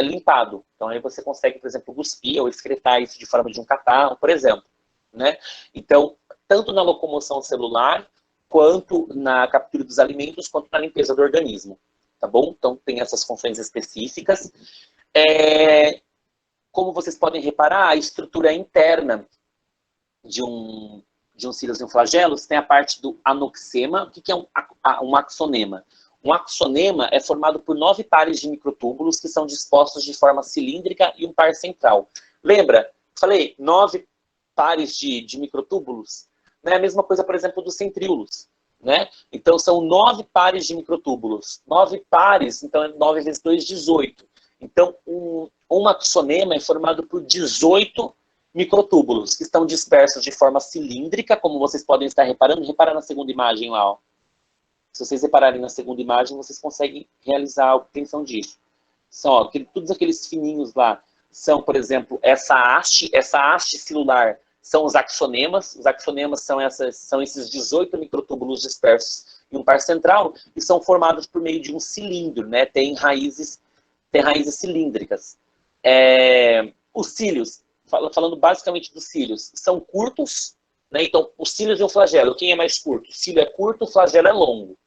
limpado. Então, aí você consegue, por exemplo, cuspir ou excretar isso de forma de um catarro, por exemplo. Né? Então, tanto na locomoção celular, quanto na captura dos alimentos, quanto na limpeza do organismo. Tá bom? Então, tem essas funções específicas. Como vocês podem reparar, a estrutura interna de um cílios e um flagelos tem a parte do anoxema. O que é um axonema? Um axonema é formado por 9 pares de microtúbulos que são dispostos de forma cilíndrica e um par central. Lembra? Falei, 9 pares de microtúbulos? Não é a mesma coisa, por exemplo, dos centríolos. Né? Então, são 9 pares de microtúbulos. 9 pares, então, 9 vezes 2, 18. Então, um axonema é formado por 18 microtúbulos, que estão dispersos de forma cilíndrica, como vocês podem estar reparando. Repara na segunda imagem lá, ó. Se vocês repararem na segunda imagem, vocês conseguem realizar a obtenção disso. São, todos aqueles fininhos lá são, por exemplo, essa haste celular são os axonemas. Os axonemas são esses 18 microtúbulos dispersos em um par central e são formados por meio de um cilindro, né? Tem raízes cilíndricas. Os cílios, falando basicamente dos cílios, são curtos, né? Então, os cílios e o flagelo, quem é mais curto? O cílio é curto, o flagelo é longo.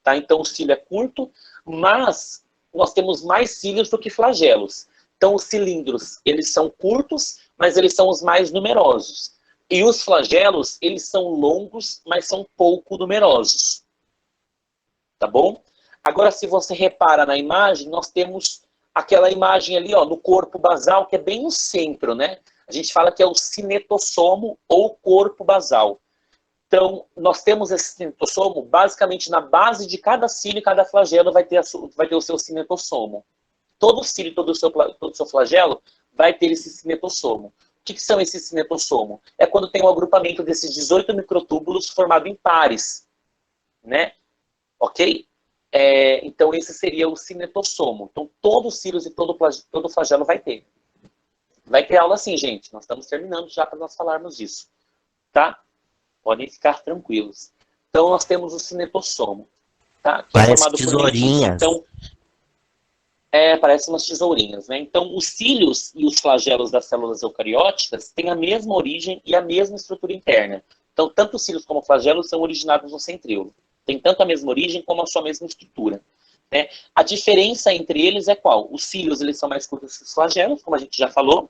Tá? Então, o cílio é curto, mas nós temos mais cílios do que flagelos. Então, os cilindros, eles são curtos, mas eles são os mais numerosos. E os flagelos, eles são longos, mas são pouco numerosos. Tá bom? Agora, se você repara na imagem, nós temos aquela imagem ali, ó, no corpo basal, que é bem no centro, né? A gente fala que é o cinetossomo ou corpo basal. Então, nós temos esse cinetossomo, basicamente, na base de cada cílio e cada flagelo vai ter o seu cinetossomo. Todo cílio, todo o seu flagelo vai ter esse cinetossomo. O que são esses cinetossomo? É quando tem um agrupamento desses 18 microtúbulos formado em pares. Né? Ok? Então, esse seria o cinetossomo. Então, todo o cílio e todo flagelo vai ter. Vai ter aula sim, gente. Nós estamos terminando já para nós falarmos disso. Tá? Podem ficar tranquilos. Então, nós temos o cinetossomo. Tá? Que parece é formado tesourinhas. Então, parece umas tesourinhas, né? Então, os cílios e os flagelos das células eucarióticas têm a mesma origem e a mesma estrutura interna. Então, tanto os cílios como os flagelos são originados no centríolo. Tem tanto a mesma origem como a sua mesma estrutura. Né? A diferença entre eles é qual? Os cílios, eles são mais curtos que os flagelos, como a gente já falou.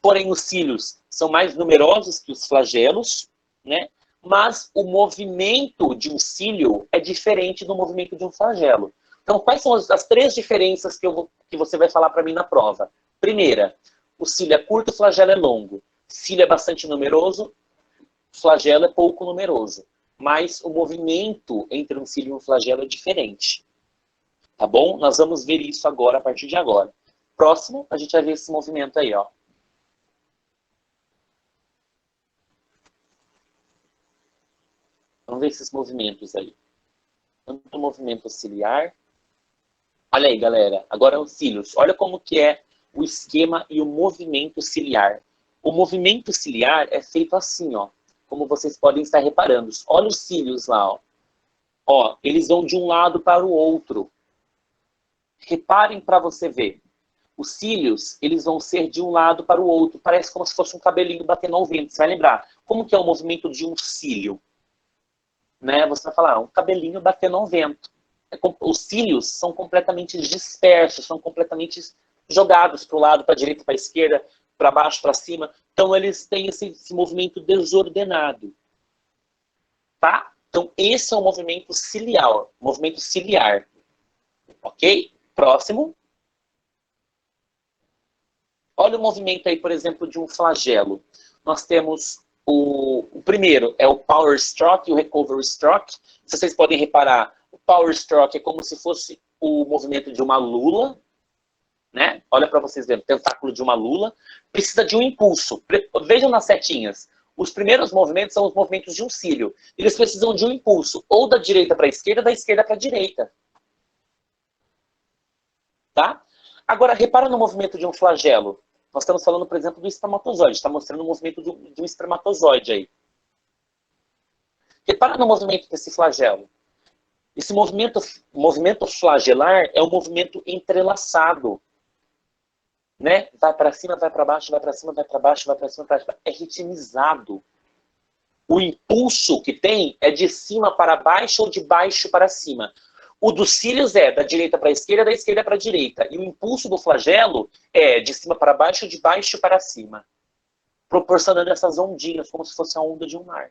Porém, os cílios são mais numerosos que os flagelos, né? Mas o movimento de um cílio é diferente do movimento de um flagelo. Então, quais são as 3 diferenças que você vai falar para mim na prova? Primeira, o cílio é curto, o flagelo é longo. Cílio é bastante numeroso, flagelo é pouco numeroso. Mas o movimento entre um cílio e um flagelo é diferente. Tá bom? Nós vamos ver isso agora, a partir de agora. Próximo, a gente vai ver esse movimento aí, ó. Vamos ver esses movimentos aí. Tanto o movimento ciliar. Olha aí, galera. Agora os cílios. Olha como que é o esquema e o movimento ciliar. O movimento ciliar é feito assim, ó. Como vocês podem estar reparando. Olha os cílios lá, ó. Ó, eles vão de um lado para o outro. Reparem para você ver. Os cílios, eles vão ser de um lado para o outro. Parece como se fosse um cabelinho batendo ao vento. Você vai lembrar. Como que é o movimento de um cílio? Né? Você vai falar, um cabelinho batendo ao vento. Os cílios são completamente dispersos, são completamente jogados para o lado, para a direita, para a esquerda, para baixo, para cima. Então, eles têm esse movimento desordenado. Tá? Então, esse é o movimento ciliar. Movimento ciliar. Ok? Próximo. Olha o movimento aí, por exemplo, de um flagelo. Nós temos o primeiro, é o power stroke e o recovery stroke. Vocês podem reparar, o power stroke é como se fosse o movimento de uma lula, né? Olha para vocês verem, o tentáculo de uma lula. Precisa de um impulso. Vejam nas setinhas. Os primeiros movimentos são os movimentos de um cílio. Eles precisam de um impulso, ou da direita para a esquerda, da esquerda para a direita. Tá? Agora, repara no movimento de um flagelo. Nós estamos falando, por exemplo, do espermatozoide. Está mostrando o movimento de um espermatozoide aí. Repara no movimento desse flagelo. Esse movimento flagelar é um movimento entrelaçado. Né? Vai para cima, vai para baixo, vai para cima, vai para baixo, vai para cima, vai para baixo. É ritmizado. O impulso que tem é de cima para baixo ou de baixo para cima. O dos cílios é da direita para a esquerda, da esquerda para a direita. E o impulso do flagelo é de cima para baixo, de baixo para cima. Proporcionando essas ondinhas, como se fosse a onda de um mar.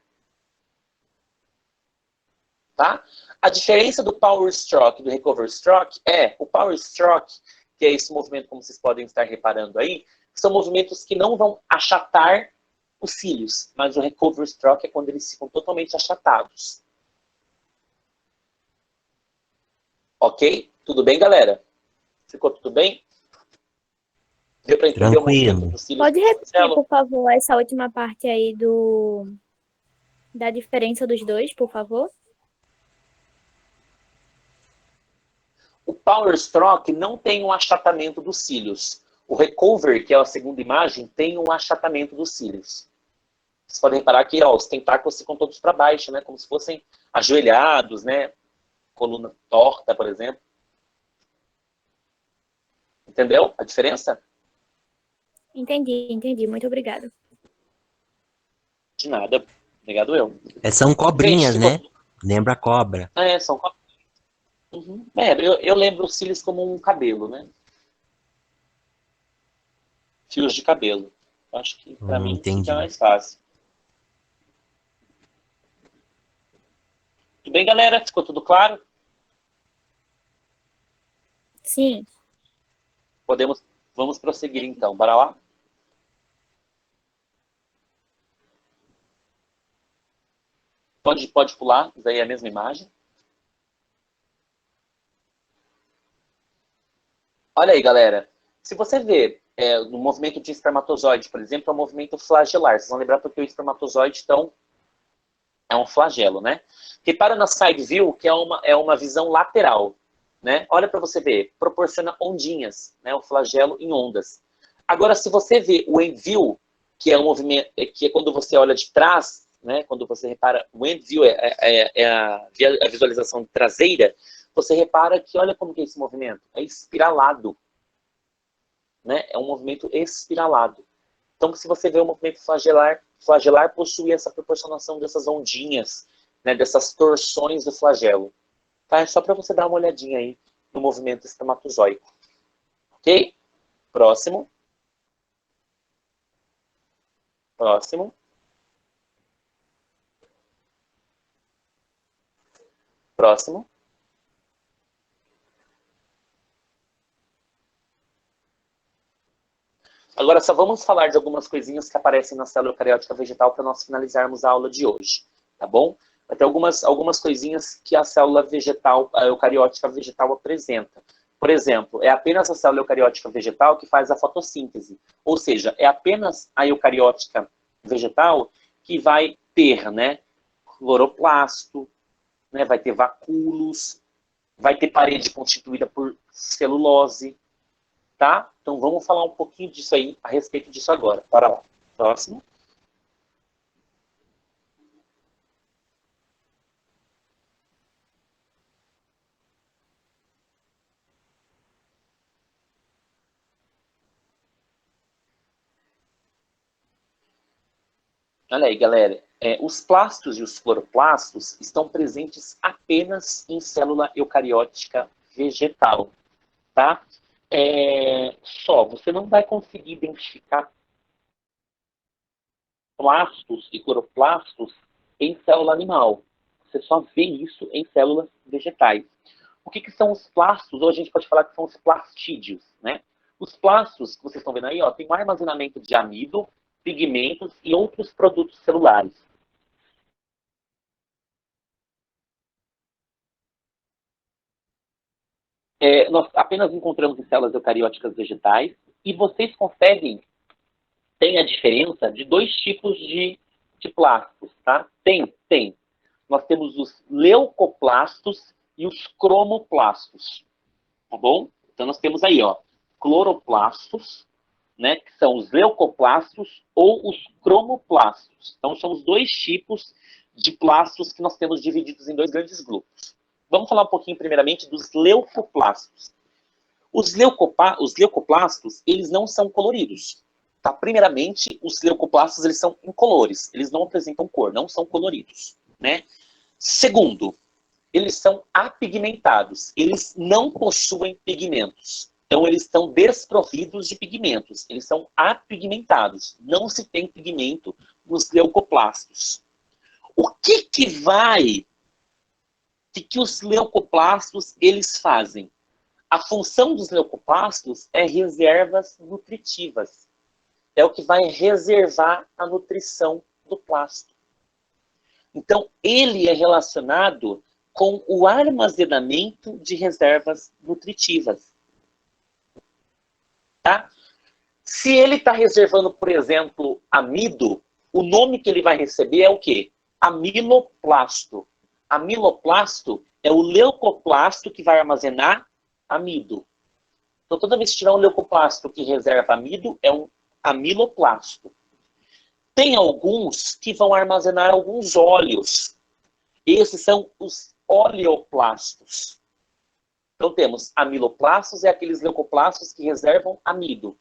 Tá? A diferença do power stroke e do recover stroke é o power stroke, que é esse movimento, como vocês podem estar reparando aí, são movimentos que não vão achatar os cílios, mas o recover stroke é quando eles ficam totalmente achatados. Ok? Tudo bem, galera? Ficou tudo bem? Deu para entender o movimento do cílios? Pode repetir, por favor, essa última parte aí da diferença dos dois, por favor? O power stroke não tem um achatamento dos cílios. O recover, que é a segunda imagem, tem um achatamento dos cílios. Vocês podem reparar que os tentáculos ficam todos para baixo, né? Como se fossem ajoelhados, né? Coluna torta, por exemplo. Entendeu a diferença? Entendi. Muito obrigada. De nada. Obrigado eu. São cobrinhas, Gente, né? Lembra a cobra. são cobrinhas. Uhum. Eu lembro os cílios como um cabelo, né? Fios de cabelo. Acho que para mim Entendi. fica mais fácil. Tudo bem, galera? Ficou tudo claro? Sim. Vamos prosseguir então. Bora lá? Pode pular, daí é a mesma imagem. Olha aí, galera. Se você vê no movimento de espermatozoide, por exemplo, é um movimento flagelar. Vocês vão lembrar porque o espermatozoide, então, é um flagelo, né? Repara na side view, que é uma visão lateral. Né? Olha para você ver, proporciona ondinhas, né? O flagelo em ondas. Agora, se você vê o end view, que é um movimento, que é quando você olha de trás, né? Quando você repara, o end view é a visualização traseira, você repara que olha como que é esse movimento, é espiralado, né? É um movimento espiralado. Então, se você vê o movimento flagelar possui essa proporcionação dessas ondinhas, né? Dessas torções do flagelo. Tá? É só para você dar uma olhadinha aí no movimento espermatozoico. Ok? Próximo. Próximo. Próximo. Agora só vamos falar de algumas coisinhas que aparecem na célula eucariótica vegetal para nós finalizarmos a aula de hoje. Tá bom? Vai ter algumas coisinhas que a célula vegetal, a eucariótica vegetal apresenta. Por exemplo, é apenas a célula eucariótica vegetal que faz a fotossíntese. Ou seja, é apenas a eucariótica vegetal que vai ter, né, cloroplasto, né, vai ter vacúolos, vai ter parede constituída por celulose, tá? Então vamos falar um pouquinho disso aí, a respeito disso agora. Bora lá. Próximo. Olha aí, galera. Os plastos e os cloroplastos estão presentes apenas em célula eucariótica vegetal, tá? Você não vai conseguir identificar plastos e cloroplastos em célula animal. Você só vê isso em células vegetais. O que são os plastos? Ou a gente pode falar que são os plastídeos, né? Os plastos que vocês estão vendo aí, ó, tem um armazenamento de amido, pigmentos e outros produtos celulares. Nós apenas encontramos em células eucarióticas vegetais e vocês conseguem ter a diferença de dois tipos de plastos, tá? Tem. Nós temos os leucoplastos e os cromoplastos, tá bom? Então nós temos aí, ó, cloroplastos, né, que são os leucoplastos ou os cromoplastos. Então são os dois tipos de plastos que nós temos divididos em dois grandes grupos. Vamos falar um pouquinho primeiramente dos leucoplastos. Os leucoplastos, eles não são coloridos. Tá? Primeiramente, os leucoplastos, eles são incolores. Eles não apresentam cor, não são coloridos, né? Segundo, eles são apigmentados. Eles não possuem pigmentos. Então, eles estão desprovidos de pigmentos. Eles são apigmentados. Não se tem pigmento nos leucoplastos. O que os leucoplastos eles fazem? A função dos leucoplastos é reservas nutritivas. É o que vai reservar a nutrição do plasto. Então, ele é relacionado com o armazenamento de reservas nutritivas. Tá? Se ele está reservando, por exemplo, amido, o nome que ele vai receber é o quê? Amiloplasto. Amiloplasto é o leucoplasto que vai armazenar amido. Então, toda vez que tiver um leucoplasto que reserva amido, é um amiloplasto. Tem alguns que vão armazenar alguns óleos. Esses são os oleoplastos. Então, temos amiloplastos, é aqueles leucoplastos que reservam amido.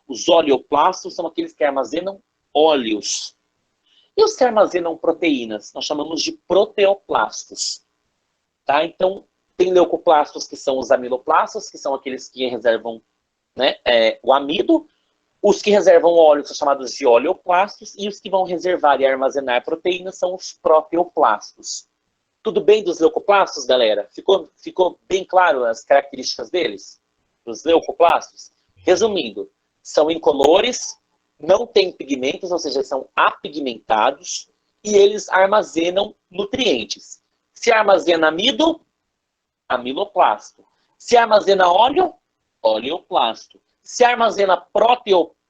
Os oleoplastos são aqueles que armazenam óleos. E os que armazenam proteínas, nós chamamos de proteoplastos. Tá? Então, tem leucoplastos que são os amiloplastos, que são aqueles que reservam, né, o amido. Os que reservam óleo são chamados de oleoplastos. E os que vão reservar e armazenar proteínas são os proteoplastos. Tudo bem dos leucoplastos, galera? Ficou bem claro as características deles? Dos leucoplastos? Resumindo, são incolores, não têm pigmentos, ou seja, são apigmentados, e eles armazenam nutrientes. Se armazena amido, amiloplasto. Se armazena óleo, oleoplasto. Se armazena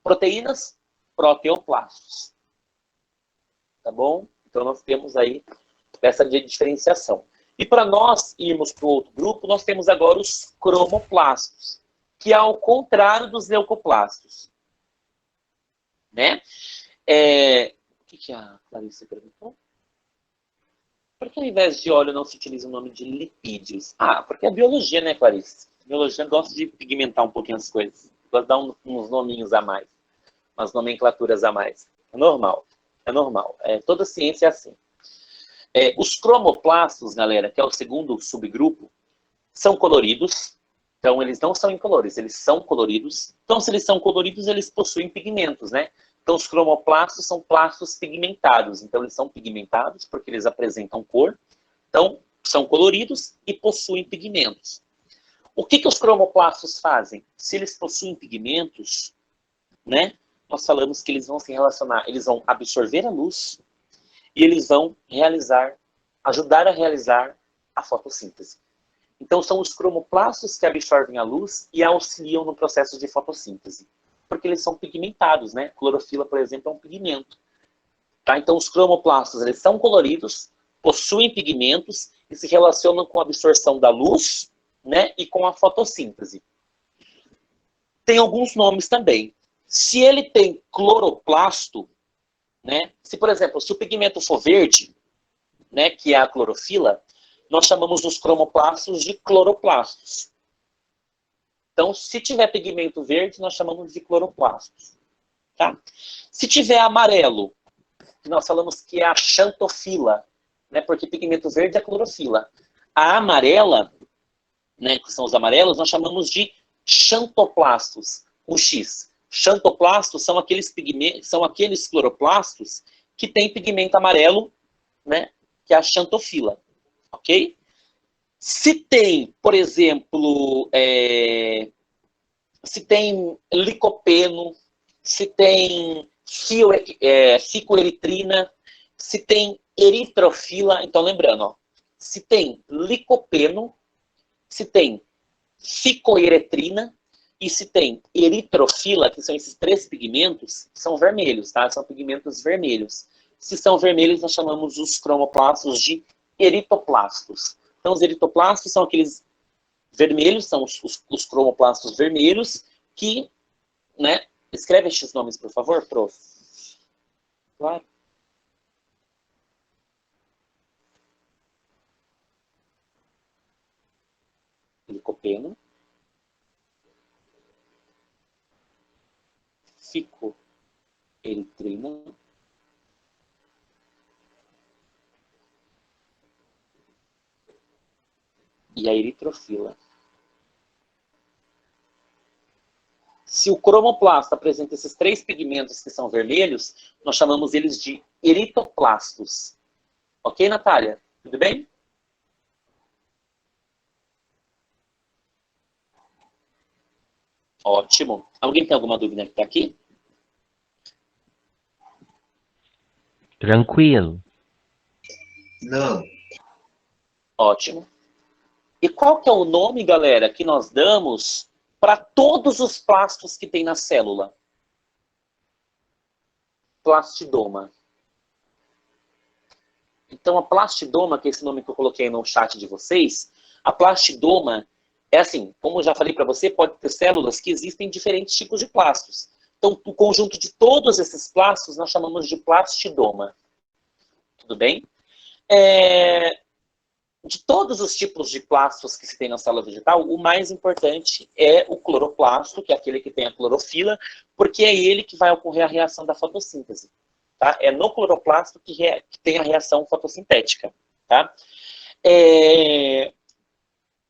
proteínas, proteoplastos. Tá bom? Então nós temos aí essa diferenciação. E para nós irmos para o outro grupo, nós temos agora os cromoplastos, que é ao contrário dos leucoplastos. Né? O que a Clarice perguntou? Por que ao invés de óleo não se utiliza o nome de lipídios? Porque é biologia, né, Clarice? A biologia gosta de pigmentar um pouquinho as coisas. Gosta de dar uns nominhos a mais. Umas nomenclaturas a mais. É normal. É normal. Toda ciência é assim. Os cromoplastos, galera, que é o segundo subgrupo, são coloridos. Então, eles não são incolores, eles são coloridos. Então, se eles são coloridos, eles possuem pigmentos, né? Então, os cromoplastos são plastos pigmentados. Então, eles são pigmentados porque eles apresentam cor. Então, são coloridos e possuem pigmentos. O que os cromoplastos fazem? Se eles possuem pigmentos, né? Nós falamos que eles vão se relacionar, eles vão absorver a luz e eles vão ajudar a realizar a fotossíntese. Então, são os cromoplastos que absorvem a luz e auxiliam no processo de fotossíntese. Porque eles são pigmentados, né? Clorofila, por exemplo, é um pigmento. Tá? Então, os cromoplastos, eles são coloridos, possuem pigmentos e se relacionam com a absorção da luz, né? E com a fotossíntese. Tem alguns nomes também. Se ele tem cloroplasto, né? Se, por exemplo, se o pigmento for verde, né, que é a clorofila, nós chamamos os cromoplastos de cloroplastos. Então, se tiver pigmento verde, nós chamamos de cloroplastos. Tá? Se tiver amarelo, que nós falamos que é a xantofila, né? Porque pigmento verde é a clorofila. A amarela, né, que são os amarelos, nós chamamos de xantoplastos, com X. Xantoplastos são aqueles pigmentos, são aqueles cloroplastos que têm pigmento amarelo, né, que é a xantofila, ok? Se tem, por exemplo, se tem licopeno, se tem ficoeritrina, se tem eritrofila, então lembrando, ó, se tem licopeno, se tem ficoeretrina e se tem eritrofila, que são esses 3 pigmentos, são vermelhos, tá? São pigmentos vermelhos. Se são vermelhos, nós chamamos os cromoplastos de eritoplastos. Então, os eritoplastos são aqueles vermelhos, são os cromoplastos vermelhos, que, né? Escreve estes nomes, por favor, prof. Claro. Licopeno, ficoeritrina, e a eritrofila. Se o cromoplasto apresenta esses 3 pigmentos que são vermelhos, nós chamamos eles de eritoplastos. Ok, Natália? Tudo bem? Ótimo. Alguém tem alguma dúvida que está aqui? Tranquilo. Não. Ótimo. E qual que é o nome, galera, que nós damos para todos os plastos que tem na célula? Plastidoma. Então, a plastidoma, que é esse nome que eu coloquei no chat de vocês, a plastidoma é assim, como eu já falei para você, pode ter células que existem diferentes tipos de plastos. Então, o conjunto de todos esses plastos nós chamamos de plastidoma. Tudo bem? De todos os tipos de plastos que se tem na célula vegetal, o mais importante é o cloroplasto, que é aquele que tem a clorofila, porque é ele que vai ocorrer a reação da fotossíntese. Tá? É no cloroplasto que tem a reação fotossintética. Tá?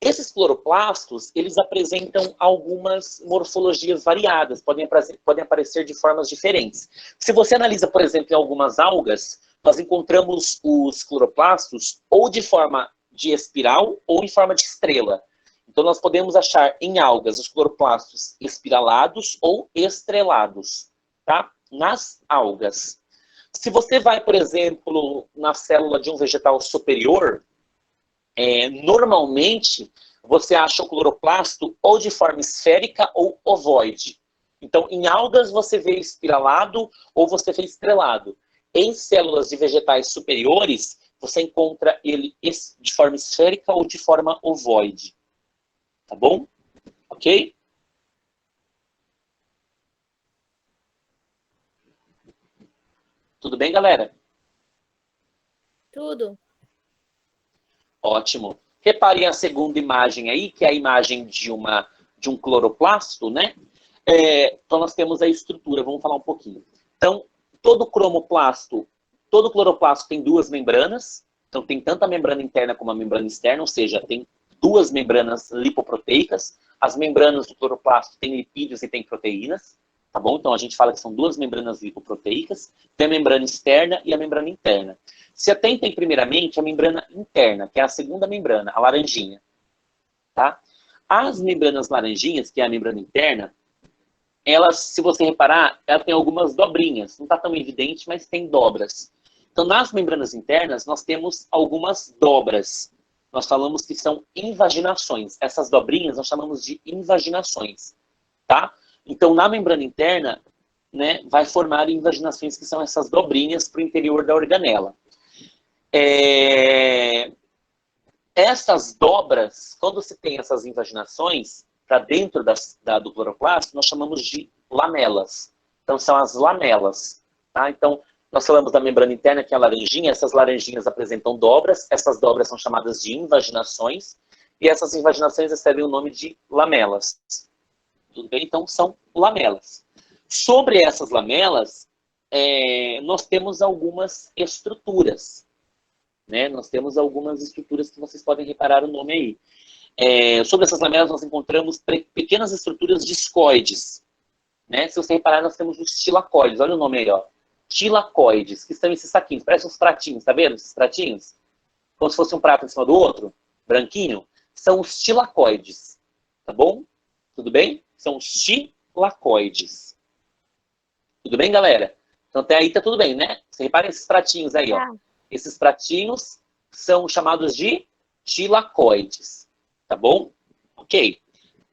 Esses cloroplastos, eles apresentam algumas morfologias variadas, podem aparecer de formas diferentes. Se você analisa, por exemplo, em algumas algas, nós encontramos os cloroplastos ou de forma de espiral ou em forma de estrela. Então, nós podemos achar em algas os cloroplastos espiralados ou estrelados, tá? Nas algas. Se você vai, por exemplo, na célula de um vegetal superior, normalmente você acha o cloroplasto ou de forma esférica ou ovoide. Então, em algas você vê espiralado ou você vê estrelado. Em células de vegetais superiores, você encontra ele de forma esférica ou de forma ovoide. Tá bom? Ok? Tudo bem, galera? Tudo. Ótimo. Reparem a segunda imagem aí, que é a imagem de um cloroplasto, né? Então, nós temos a estrutura. Vamos falar um pouquinho. Então, todo cloroplasto tem 2 membranas. Então, tem tanto a membrana interna como a membrana externa, ou seja, tem 2 membranas lipoproteicas. As membranas do cloroplasto têm lipídios e têm proteínas. Tá bom? Então, a gente fala que são 2 membranas lipoproteicas. Tem a membrana externa e a membrana interna. Se atentem primeiramente a membrana interna, que é a segunda membrana, a laranjinha. Tá? As membranas laranjinhas, que é a membrana interna, elas, se você reparar, ela tem algumas dobrinhas. Não está tão evidente, mas tem dobras. Então, nas membranas internas, nós temos algumas dobras. Nós falamos que são invaginações. Essas dobrinhas nós chamamos de invaginações. Tá? Então, na membrana interna, né, vai formar invaginações, que são essas dobrinhas para o interior da organela. Essas dobras, quando se tem essas invaginações para dentro do cloroplasto, nós chamamos de lamelas. Então, são as lamelas. Tá? Então, nós falamos da membrana interna, que é a laranjinha. Essas laranjinhas apresentam dobras. Essas dobras são chamadas de invaginações. E essas invaginações recebem o nome de lamelas. Tudo bem? Então, são lamelas. Sobre essas lamelas, nós temos algumas estruturas, né? Nós temos algumas estruturas que vocês podem reparar o nome aí. Sobre essas lamelas nós encontramos pequenas estruturas discoides, né? Se você reparar, nós temos os tilacoides, olha o nome aí, ó. Tilacoides, que são esses saquinhos, parecem uns pratinhos, tá vendo esses pratinhos? Como se fosse um prato em cima do outro, branquinho, são os tilacoides, tá bom? Tudo bem? São os tilacoides. Tudo bem, galera? Então até aí tá tudo bem, né? Você repara esses pratinhos aí, ó. Esses pratinhos são chamados de tilacoides, tá bom? Ok.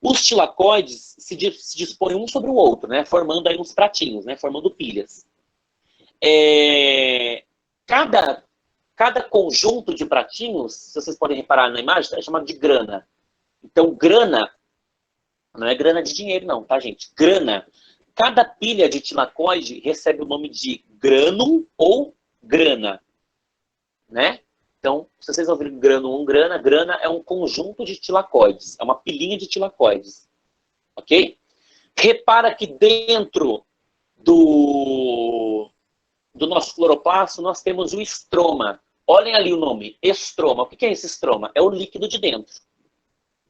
Os tilacoides se dispõem um sobre o outro, né? Formando aí uns pratinhos, né? Formando pilhas. Cada conjunto de pratinhos, se vocês podem reparar na imagem, é chamado de grana. Então, grana, não é grana de dinheiro não, tá, gente? Grana. Cada pilha de tilacoide recebe o nome de grânum ou grana, né? Então, se vocês ouvirem grânum ou grana, grana é um conjunto de tilacoides, é uma pilhinha de tilacoides, ok? Repara que dentro do nosso cloroplasto nós temos o estroma. Olhem ali o nome, estroma. O que é esse estroma? É o líquido de dentro.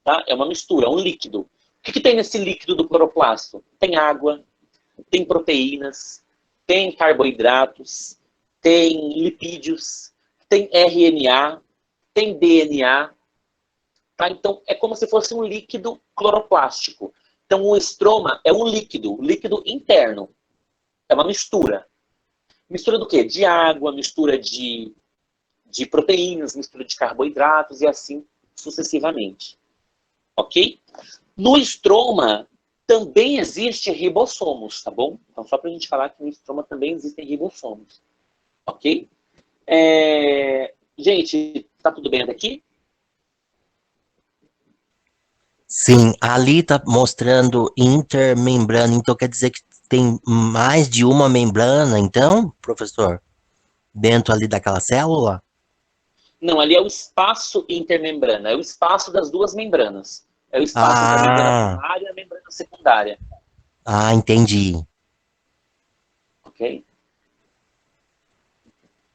Tá? É uma mistura, é um líquido. O que tem nesse líquido do cloroplasto? Tem água, tem proteínas, tem carboidratos, tem lipídios, tem RNA, tem DNA. Tá? Então, é como se fosse um líquido cloroplástico. Então, o estroma é um líquido interno. É uma mistura. Mistura do quê? De água, mistura de proteínas, mistura de carboidratos e assim sucessivamente. Ok? No estroma também existe ribossomos, tá bom? Então, só pra gente falar que no estroma também existem ribossomos. Ok? Gente, tá tudo bem daqui? Sim, ali tá mostrando intermembrana, então quer dizer que tem mais de uma membrana, então, professor? Dentro ali daquela célula? Não, ali é o espaço intermembrana, é o espaço das duas membranas. É o espaço entre a membrana primária e a membrana secundária. Ah, entendi. Ok?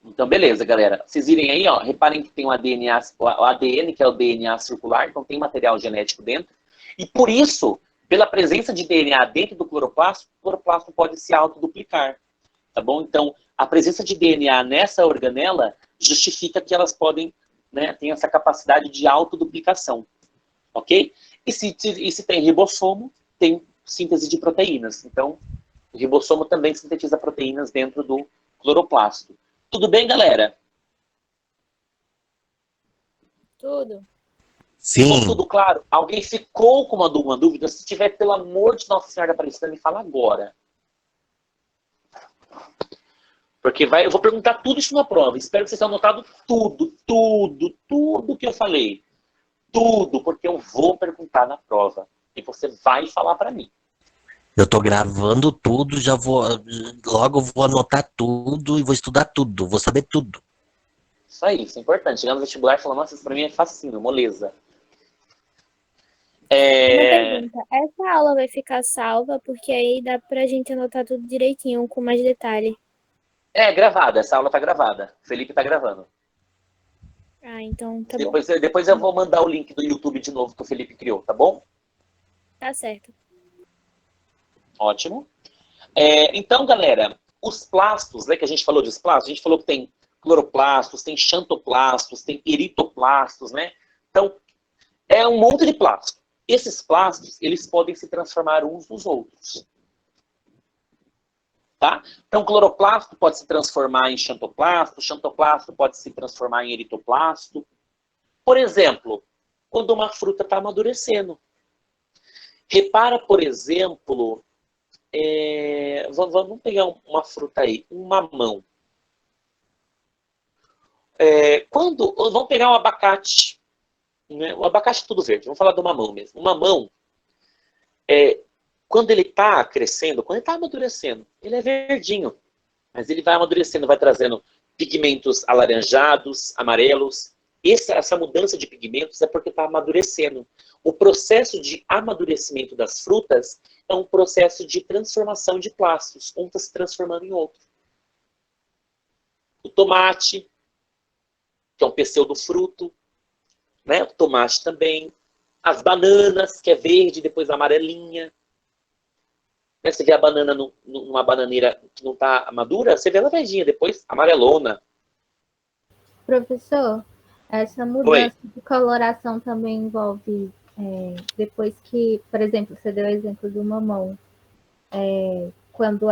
Então, beleza, galera. Vocês virem aí, ó, reparem que tem o ADN, que é o DNA circular, então tem material genético dentro. E por isso, pela presença de DNA dentro do cloroplasto, o cloroplasto pode se autoduplicar. Tá bom? Então, a presença de DNA nessa organela justifica que elas podem, né, tem essa capacidade de autoduplicação. Ok? E se tem ribossomo, tem síntese de proteínas. Então, o ribossomo também sintetiza proteínas dentro do cloroplasto. Tudo bem, galera? Tudo. Ficou Sim. tudo claro? Alguém ficou com uma dúvida? Se tiver, pelo amor de Nossa Senhora Aparecida, me fala agora. Porque eu vou perguntar tudo isso na prova. Espero que vocês tenham anotado tudo que eu falei. Tudo, porque eu vou perguntar na prova. E você vai falar para mim. Eu tô gravando tudo, logo vou anotar tudo e vou estudar tudo, vou saber tudo. Isso aí, isso é importante. Chegando no vestibular e falando, nossa, isso pra mim é facinho, moleza. Uma pergunta, essa aula vai ficar salva, porque aí dá pra gente anotar tudo direitinho, com mais detalhe. É, gravada, essa aula tá gravada. O Felipe tá gravando. Ah, então tá bom. Depois eu vou mandar o link do YouTube de novo que o Felipe criou, tá bom? Tá certo. Ótimo. Então, galera, os plastos, né, que a gente falou dos plastos, a gente falou que tem cloroplastos, tem xantoplastos, tem eritoplastos, né? Então, é um monte de plasto. Esses plastos, eles podem se transformar uns nos outros. Tá? Então, cloroplasto pode se transformar em xantoplasto pode se transformar em eritoplasto. Por exemplo, quando uma fruta está amadurecendo. Repara, por exemplo, vamos pegar uma fruta aí, um mamão. Vamos pegar um abacate. Né? O abacate é tudo verde, vamos falar do mamão mesmo. O mamão, quando ele está crescendo, quando ele está amadurecendo, ele é verdinho. Mas ele vai amadurecendo, vai trazendo pigmentos alaranjados, amarelos. Essa mudança de pigmentos é porque está amadurecendo. O processo de amadurecimento das frutas é um processo de transformação de plastos. Um está se transformando em outro. O tomate, que é um pseudofruto, né? O tomate também. As bananas, que é verde, depois amarelinha. Né? Você vê a banana numa bananeira que não está madura, você vê ela verdinha, depois amarelona. Professor, essa mudança de coloração também envolve, depois que, por exemplo, você deu o exemplo do mamão, quando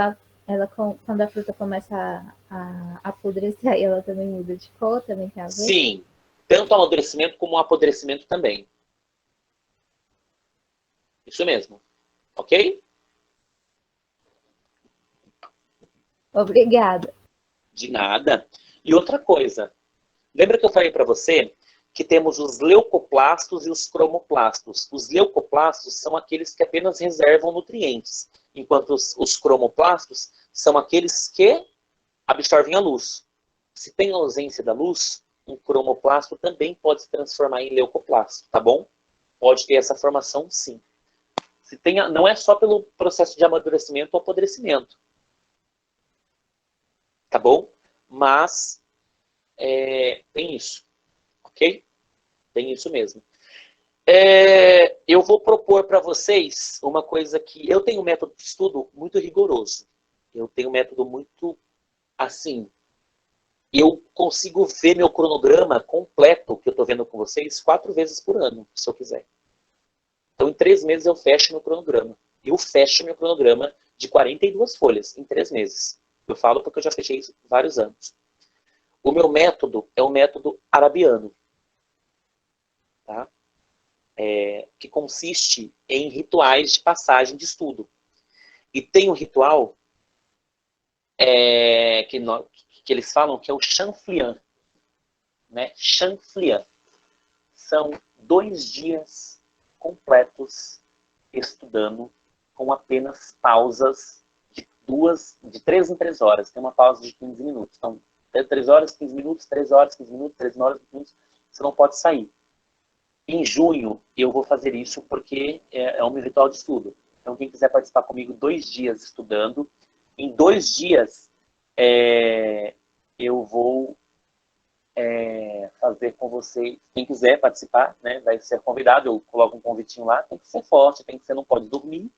quando a fruta começa a apodrecer, aí ela também muda de cor, também tem a ver? Sim, tanto o amadurecimento como o apodrecimento também. Isso mesmo, ok? Obrigada. De nada. E outra coisa, lembra que eu falei para você que temos os leucoplastos e os cromoplastos. Os leucoplastos são aqueles que apenas reservam nutrientes, enquanto os cromoplastos são aqueles que absorvem a luz. Se tem ausência da luz, um cromoplasto também pode se transformar em leucoplasto, tá bom? Pode ter essa formação, sim. Não é só pelo processo de amadurecimento ou apodrecimento, tá bom? Mas tem isso, ok? Tem isso mesmo. Eu vou propor para vocês uma coisa que... Eu tenho um método de estudo muito rigoroso. Eu tenho um método muito, assim... Eu consigo ver meu cronograma completo, que eu estou vendo com vocês, 4 vezes por ano, se eu quiser. Então, em 3 meses eu fecho meu cronograma. Eu fecho meu cronograma de 42 folhas em 3 meses. Eu falo porque eu já fechei isso vários anos. O meu método é o método arabiano, tá? Que consiste em rituais de passagem de estudo. E tem um ritual que eles falam que é o chanflian, né? Chanflian. São 2 dias completos estudando com apenas pausas de 3 em 3 horas. Tem uma pausa de 15 minutos. Então, 3 horas, 15 minutos, 3 horas, 15 minutos, 3 horas, 15 minutos. Você não pode sair. Em junho, eu vou fazer isso porque é um ritual de estudo. Então, quem quiser participar comigo 2 dias estudando, em 2 dias, eu vou fazer com vocês. Quem quiser participar, né, vai ser convidado. Eu coloco um convitinho lá. Tem que ser forte, não pode dormir,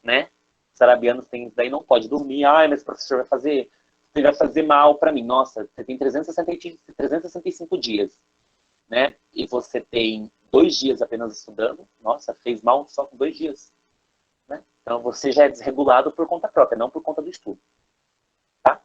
né? Os arabianos têm isso daí, não pode dormir. Mas o professor vai fazer mal para mim. Nossa, você tem 365 dias, né? E você tem 2 dias apenas estudando. Nossa, fez mal só com 2 dias, né? Então você já é desregulado por conta própria, não por conta do estudo, tá?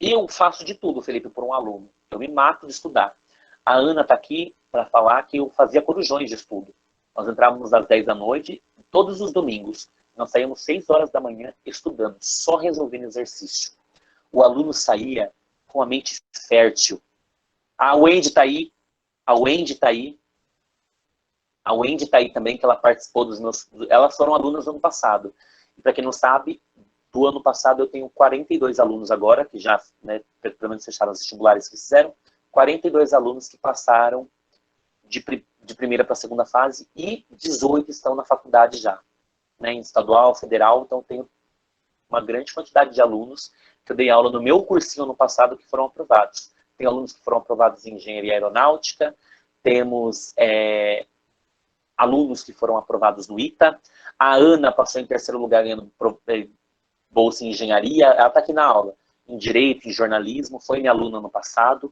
Eu faço de tudo, Felipe, por um aluno. Eu me mato de estudar. A Ana está aqui para falar que eu fazia corujões de estudo. Nós entrávamos às 10 da noite, todos os domingos. Nós saímos 6 horas da manhã estudando, só resolvendo exercício. O aluno saía com a mente fértil. A Wendy está aí. A Wendy está aí. A Wendy está aí também, que ela participou dos meus... Elas foram alunas do ano passado. E para quem não sabe, do ano passado eu tenho 42 alunos agora, que já, né, pelo menos fecharam os vestibulares que fizeram. 42 alunos que passaram de primeira para a segunda fase e 18 estão na faculdade já, né, em estadual, federal. Então tenho uma grande quantidade de alunos que eu dei aula no meu cursinho no passado que foram aprovados. Tem alunos que foram aprovados em engenharia aeronáutica, temos alunos que foram aprovados no ITA. A Ana passou em 3º lugar ganhando bolsa em engenharia, ela está aqui na aula, em direito, em jornalismo, foi minha aluna no passado.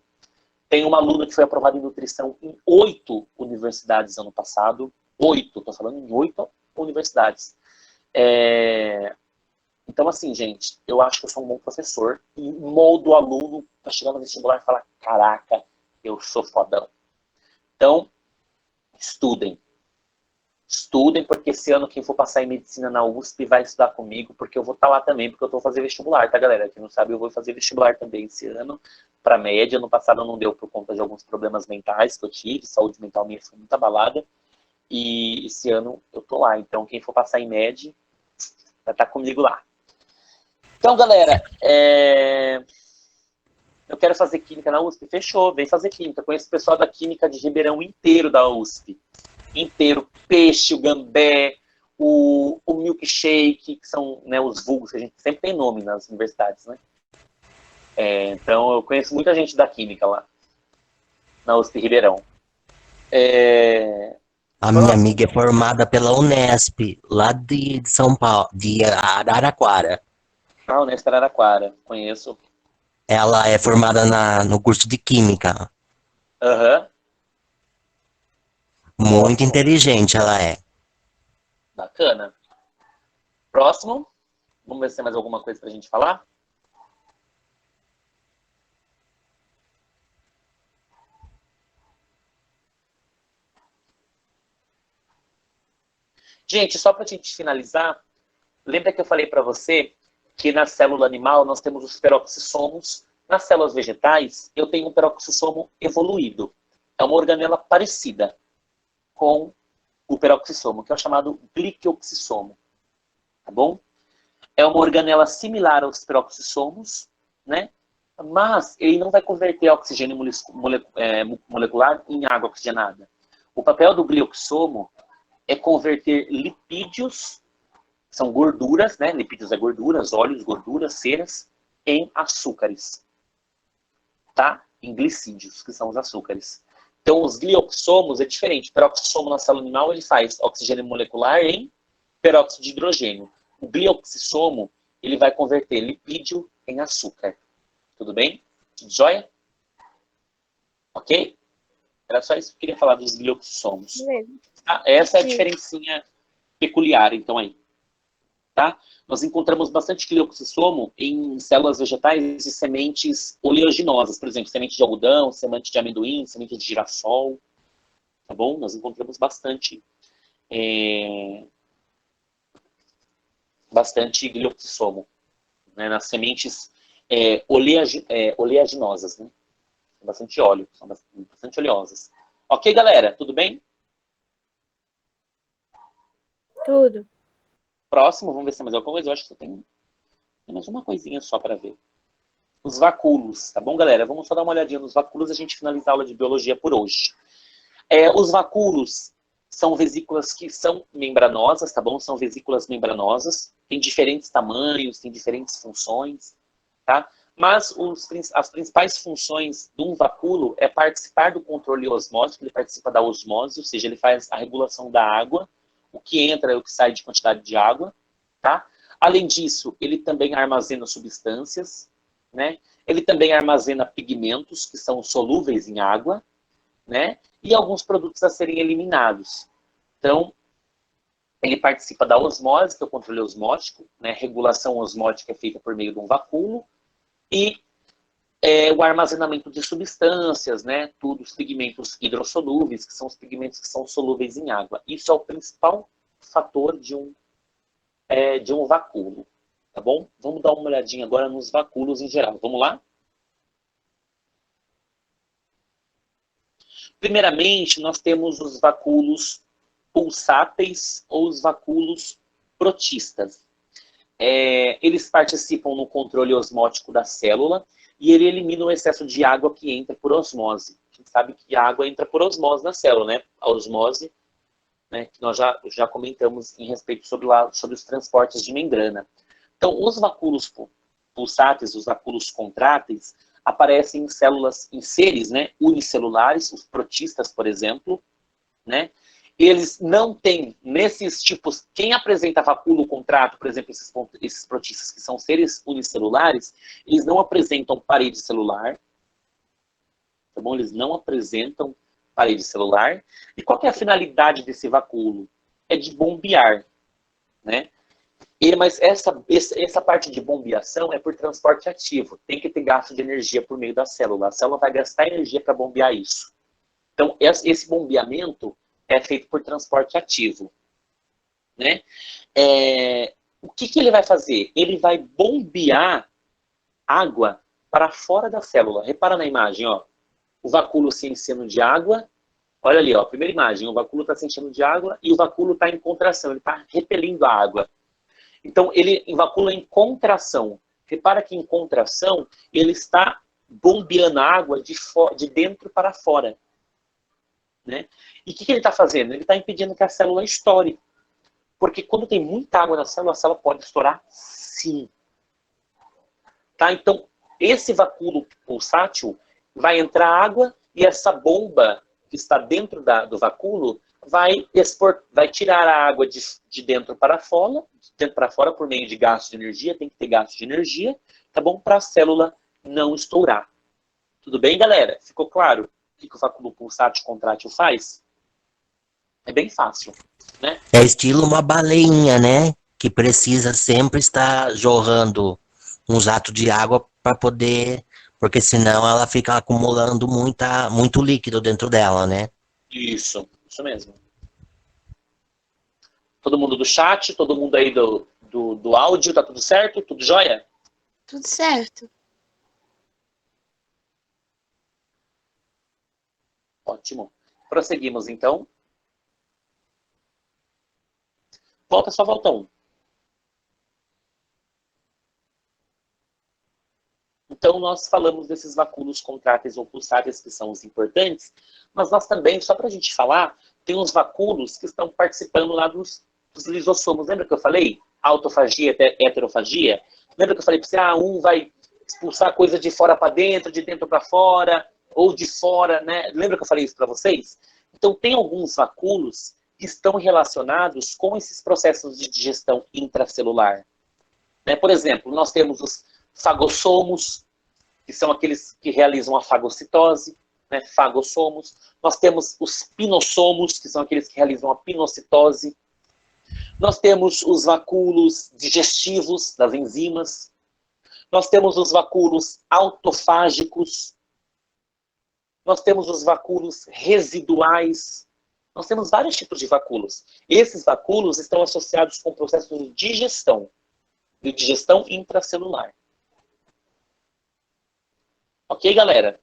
Tem uma aluna que foi aprovada em nutrição em 8 universidades ano passado. 8, estou falando em 8 universidades. Então, assim, gente, eu acho que eu sou um bom professor e moldo o aluno para chegar no vestibular e falar, caraca, eu sou fodão. Então, estudem. Estudem, porque esse ano quem for passar em medicina na USP vai estudar comigo, porque eu vou estar lá também, porque eu estou fazendo vestibular, tá, galera? Quem não sabe, eu vou fazer vestibular também esse ano, para média. No passado não deu por conta de alguns problemas mentais que eu tive, saúde mental minha foi muito abalada, e esse ano eu tô lá. Então, quem for passar em média, vai estar comigo lá. Então, galera, eu quero fazer química na USP, fechou, vem fazer química. Conheço o pessoal da química de Ribeirão inteiro da USP. Inteiro, Peixe, o Gambé, o milkshake, que são, né, os vulgos, que a gente sempre tem nome nas universidades, né? Então, eu conheço muita gente da química lá, na USP Ribeirão. A minha amiga é formada pela Unesp, lá de São Paulo, de Araraquara. Ah, Unesp Araraquara, conheço. Ela é formada no curso de Química. Aham. Muito inteligente ela é. Bacana. Próximo. Vamos ver se tem mais alguma coisa pra gente falar. Gente, só pra gente finalizar, lembra que eu falei pra você que na célula animal nós temos os peroxissomos. Nas células vegetais, eu tenho um peroxissomo evoluído. É uma organela parecida com o peroxissomo, que é o chamado glicoxissomo. Tá bom? É uma organela similar aos peroxissomos, né? Mas ele não vai converter oxigênio molecular em água oxigenada. O papel do glioxissomo é converter lipídios, são gorduras, né? Lipídios é gorduras, óleos, gorduras, ceras, em açúcares. Tá? Em glicídios, que são os açúcares. Então, os glioxisomos é diferente. O peroxissomo na célula animal, ele faz oxigênio molecular em peróxido de hidrogênio. O glioxissomo, ele vai converter lipídio em açúcar. Tudo bem? Tudo jóia? Ok? Era só isso que eu queria falar dos glioxisomos. Tá? Essa é a diferencinha peculiar, então, aí. Tá? Nós encontramos bastante glioxissomo em células vegetais e sementes oleaginosas, por exemplo, semente de algodão, semente de amendoim, semente de girassol, tá bom? Nós encontramos bastante glioxissomo, né, nas sementes oleaginosas, né? Bastante óleo, são bastante oleosas. Ok, galera? Tudo bem? Tudo. Próximo, vamos ver se tem mais alguma coisa. Eu acho que tem mais uma coisinha só para ver. Os vacúolos, tá bom, galera? Vamos só dar uma olhadinha nos vacúolos e a gente finaliza a aula de biologia por hoje. Os vacúolos são vesículas que são membranosas, tá bom? São vesículas membranosas, tem diferentes tamanhos, tem diferentes funções, tá? Mas as principais funções de um vacúolo é participar do controle osmótico, ele participa da osmose, ou seja, ele faz a regulação da água, o que entra e o que sai de quantidade de água, tá? Além disso, ele também armazena substâncias, né? Ele também armazena pigmentos, que são solúveis em água, né? E alguns produtos a serem eliminados. Então, ele participa da osmose, que é o controle osmótico, né? Regulação osmótica é feita por meio de um vacúolo, e o armazenamento de substâncias, né? Tudo, os pigmentos hidrossolúveis, que são os pigmentos que são solúveis em água. Isso é o principal fator de um vacúolo, tá bom? Vamos dar uma olhadinha agora nos vacúolos em geral. Vamos lá? Primeiramente, nós temos os vacúolos pulsáteis ou os vacúolos protistas. Eles participam no controle osmótico da célula e ele elimina o excesso de água que entra por osmose. A gente sabe que a água entra por osmose na célula, né? A osmose, né, que nós já comentamos em respeito sobre os transportes de membrana. Então, os vacúolos pulsáteis, os vacúolos contráteis, aparecem em células, em seres, né, unicelulares, os protistas, por exemplo, né? Eles não têm, nesses tipos, quem apresenta vacúolo contrátil, por exemplo, esses protistas que são seres unicelulares, eles não apresentam parede celular, tá bom? Eles não apresentam parede celular. E qual que é a finalidade desse vacúolo? É de bombear, né? Mas essa parte de bombeação é por transporte ativo. Tem que ter gasto de energia por meio da célula. A célula vai gastar energia para bombear isso. Então, esse bombeamento é feito por transporte ativo, né? O que ele vai fazer? Ele vai bombear água para fora da célula. Repara na imagem, ó. O vacúolo se enchendo de água. Olha ali, ó, primeira imagem. O vacúolo está se enchendo de água e o vacúolo está em contração. Ele está repelindo a água. Então, ele vacúolo em contração. Repara que em contração, ele está bombeando a água de dentro para fora. Né? E o que ele está fazendo? Ele está impedindo que a célula estoure. Porque quando tem muita água na célula, a célula pode estourar sim. Tá? Então, esse vacúolo pulsátil vai entrar água e essa bomba que está dentro do vacúolo vai tirar a água de dentro para fora, por meio de gasto de energia, tem que ter gasto de energia, tá bom? Para a célula não estourar. Tudo bem, galera? Ficou claro o que o vacúolo pulsátil contrátil faz? É bem fácil, né? É estilo uma baleinha, né? Que precisa sempre estar jorrando um jato de água para poder... Porque senão ela fica acumulando muito líquido dentro dela, né? Isso mesmo. Todo mundo do chat, todo mundo aí do áudio, tá tudo certo? Tudo jóia? Tudo certo. Ótimo. Prosseguimos, então. Só volta um. Então, nós falamos desses vacúolos contráteis ou pulsáteis, que são os importantes, mas nós também, só para a gente falar, tem uns vacúolos que estão participando lá dos lisossomos. Lembra que eu falei? Autofagia, heterofagia? Lembra que eu falei para você, um vai expulsar coisa de fora para dentro, de dentro para fora, ou de fora, né? Lembra que eu falei isso para vocês? Então, tem alguns vacúolos que estão relacionados com esses processos de digestão intracelular. Né? Por exemplo, nós temos os fagossomos, que são aqueles que realizam a fagocitose, né? Fagossomos. Nós temos os pinossomos, que são aqueles que realizam a pinocitose. Nós temos os vacúolos digestivos das enzimas. Nós temos os vacúolos autofágicos. Nós temos os vacúolos residuais. Nós temos vários tipos de vacúolos. Esses vacúolos estão associados com processos de digestão intracelular. Ok, galera?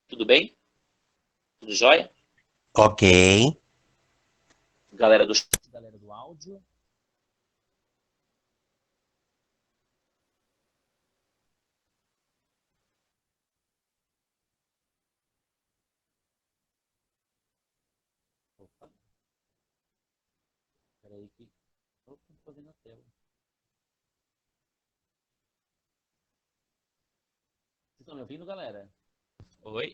Tudo bem? Tudo jóia? Ok. Galera do chat, galera do áudio. Opa. Peraí que... Opa, tô vendo a tela. Vocês estão me ouvindo, galera? Oi.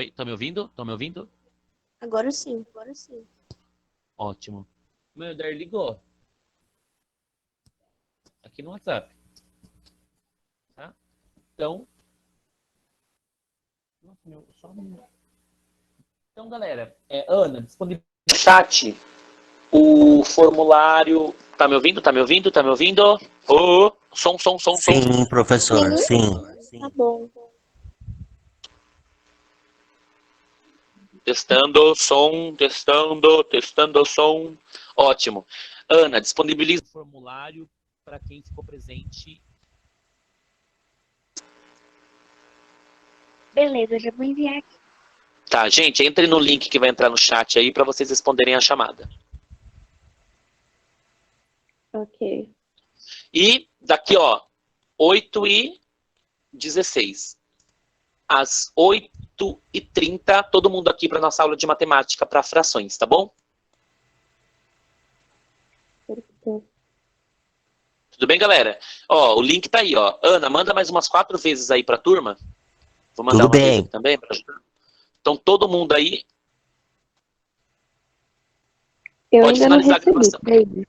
Estão me ouvindo? Estão me ouvindo? Agora sim. Ótimo. Meu, Dar ligou. Aqui no WhatsApp. Tá? Então... Nossa, meu, só um minuto. Então, galera, Ana, disponibiliza no chat o formulário. Tá me ouvindo? Ô, som. Sim, professor, sim. Tá bom. Testando som. Ótimo. Ana, disponibiliza o formulário para quem ficou presente. Beleza, já vou enviar aqui. Tá, gente, entre no link que vai entrar no chat aí para vocês responderem a chamada. Ok. E daqui, 8h16. Às 8h30, todo mundo aqui para nossa aula de matemática para frações, tá bom? Perfeito. Tudo bem, galera? O link tá aí, Ana, manda mais umas 4 vezes aí pra turma. Vou mandar Tudo uma vez bem. aqui também pra ajudar. Então, todo mundo aí Eu pode ainda não finalizar a recebi, gravação. peraí.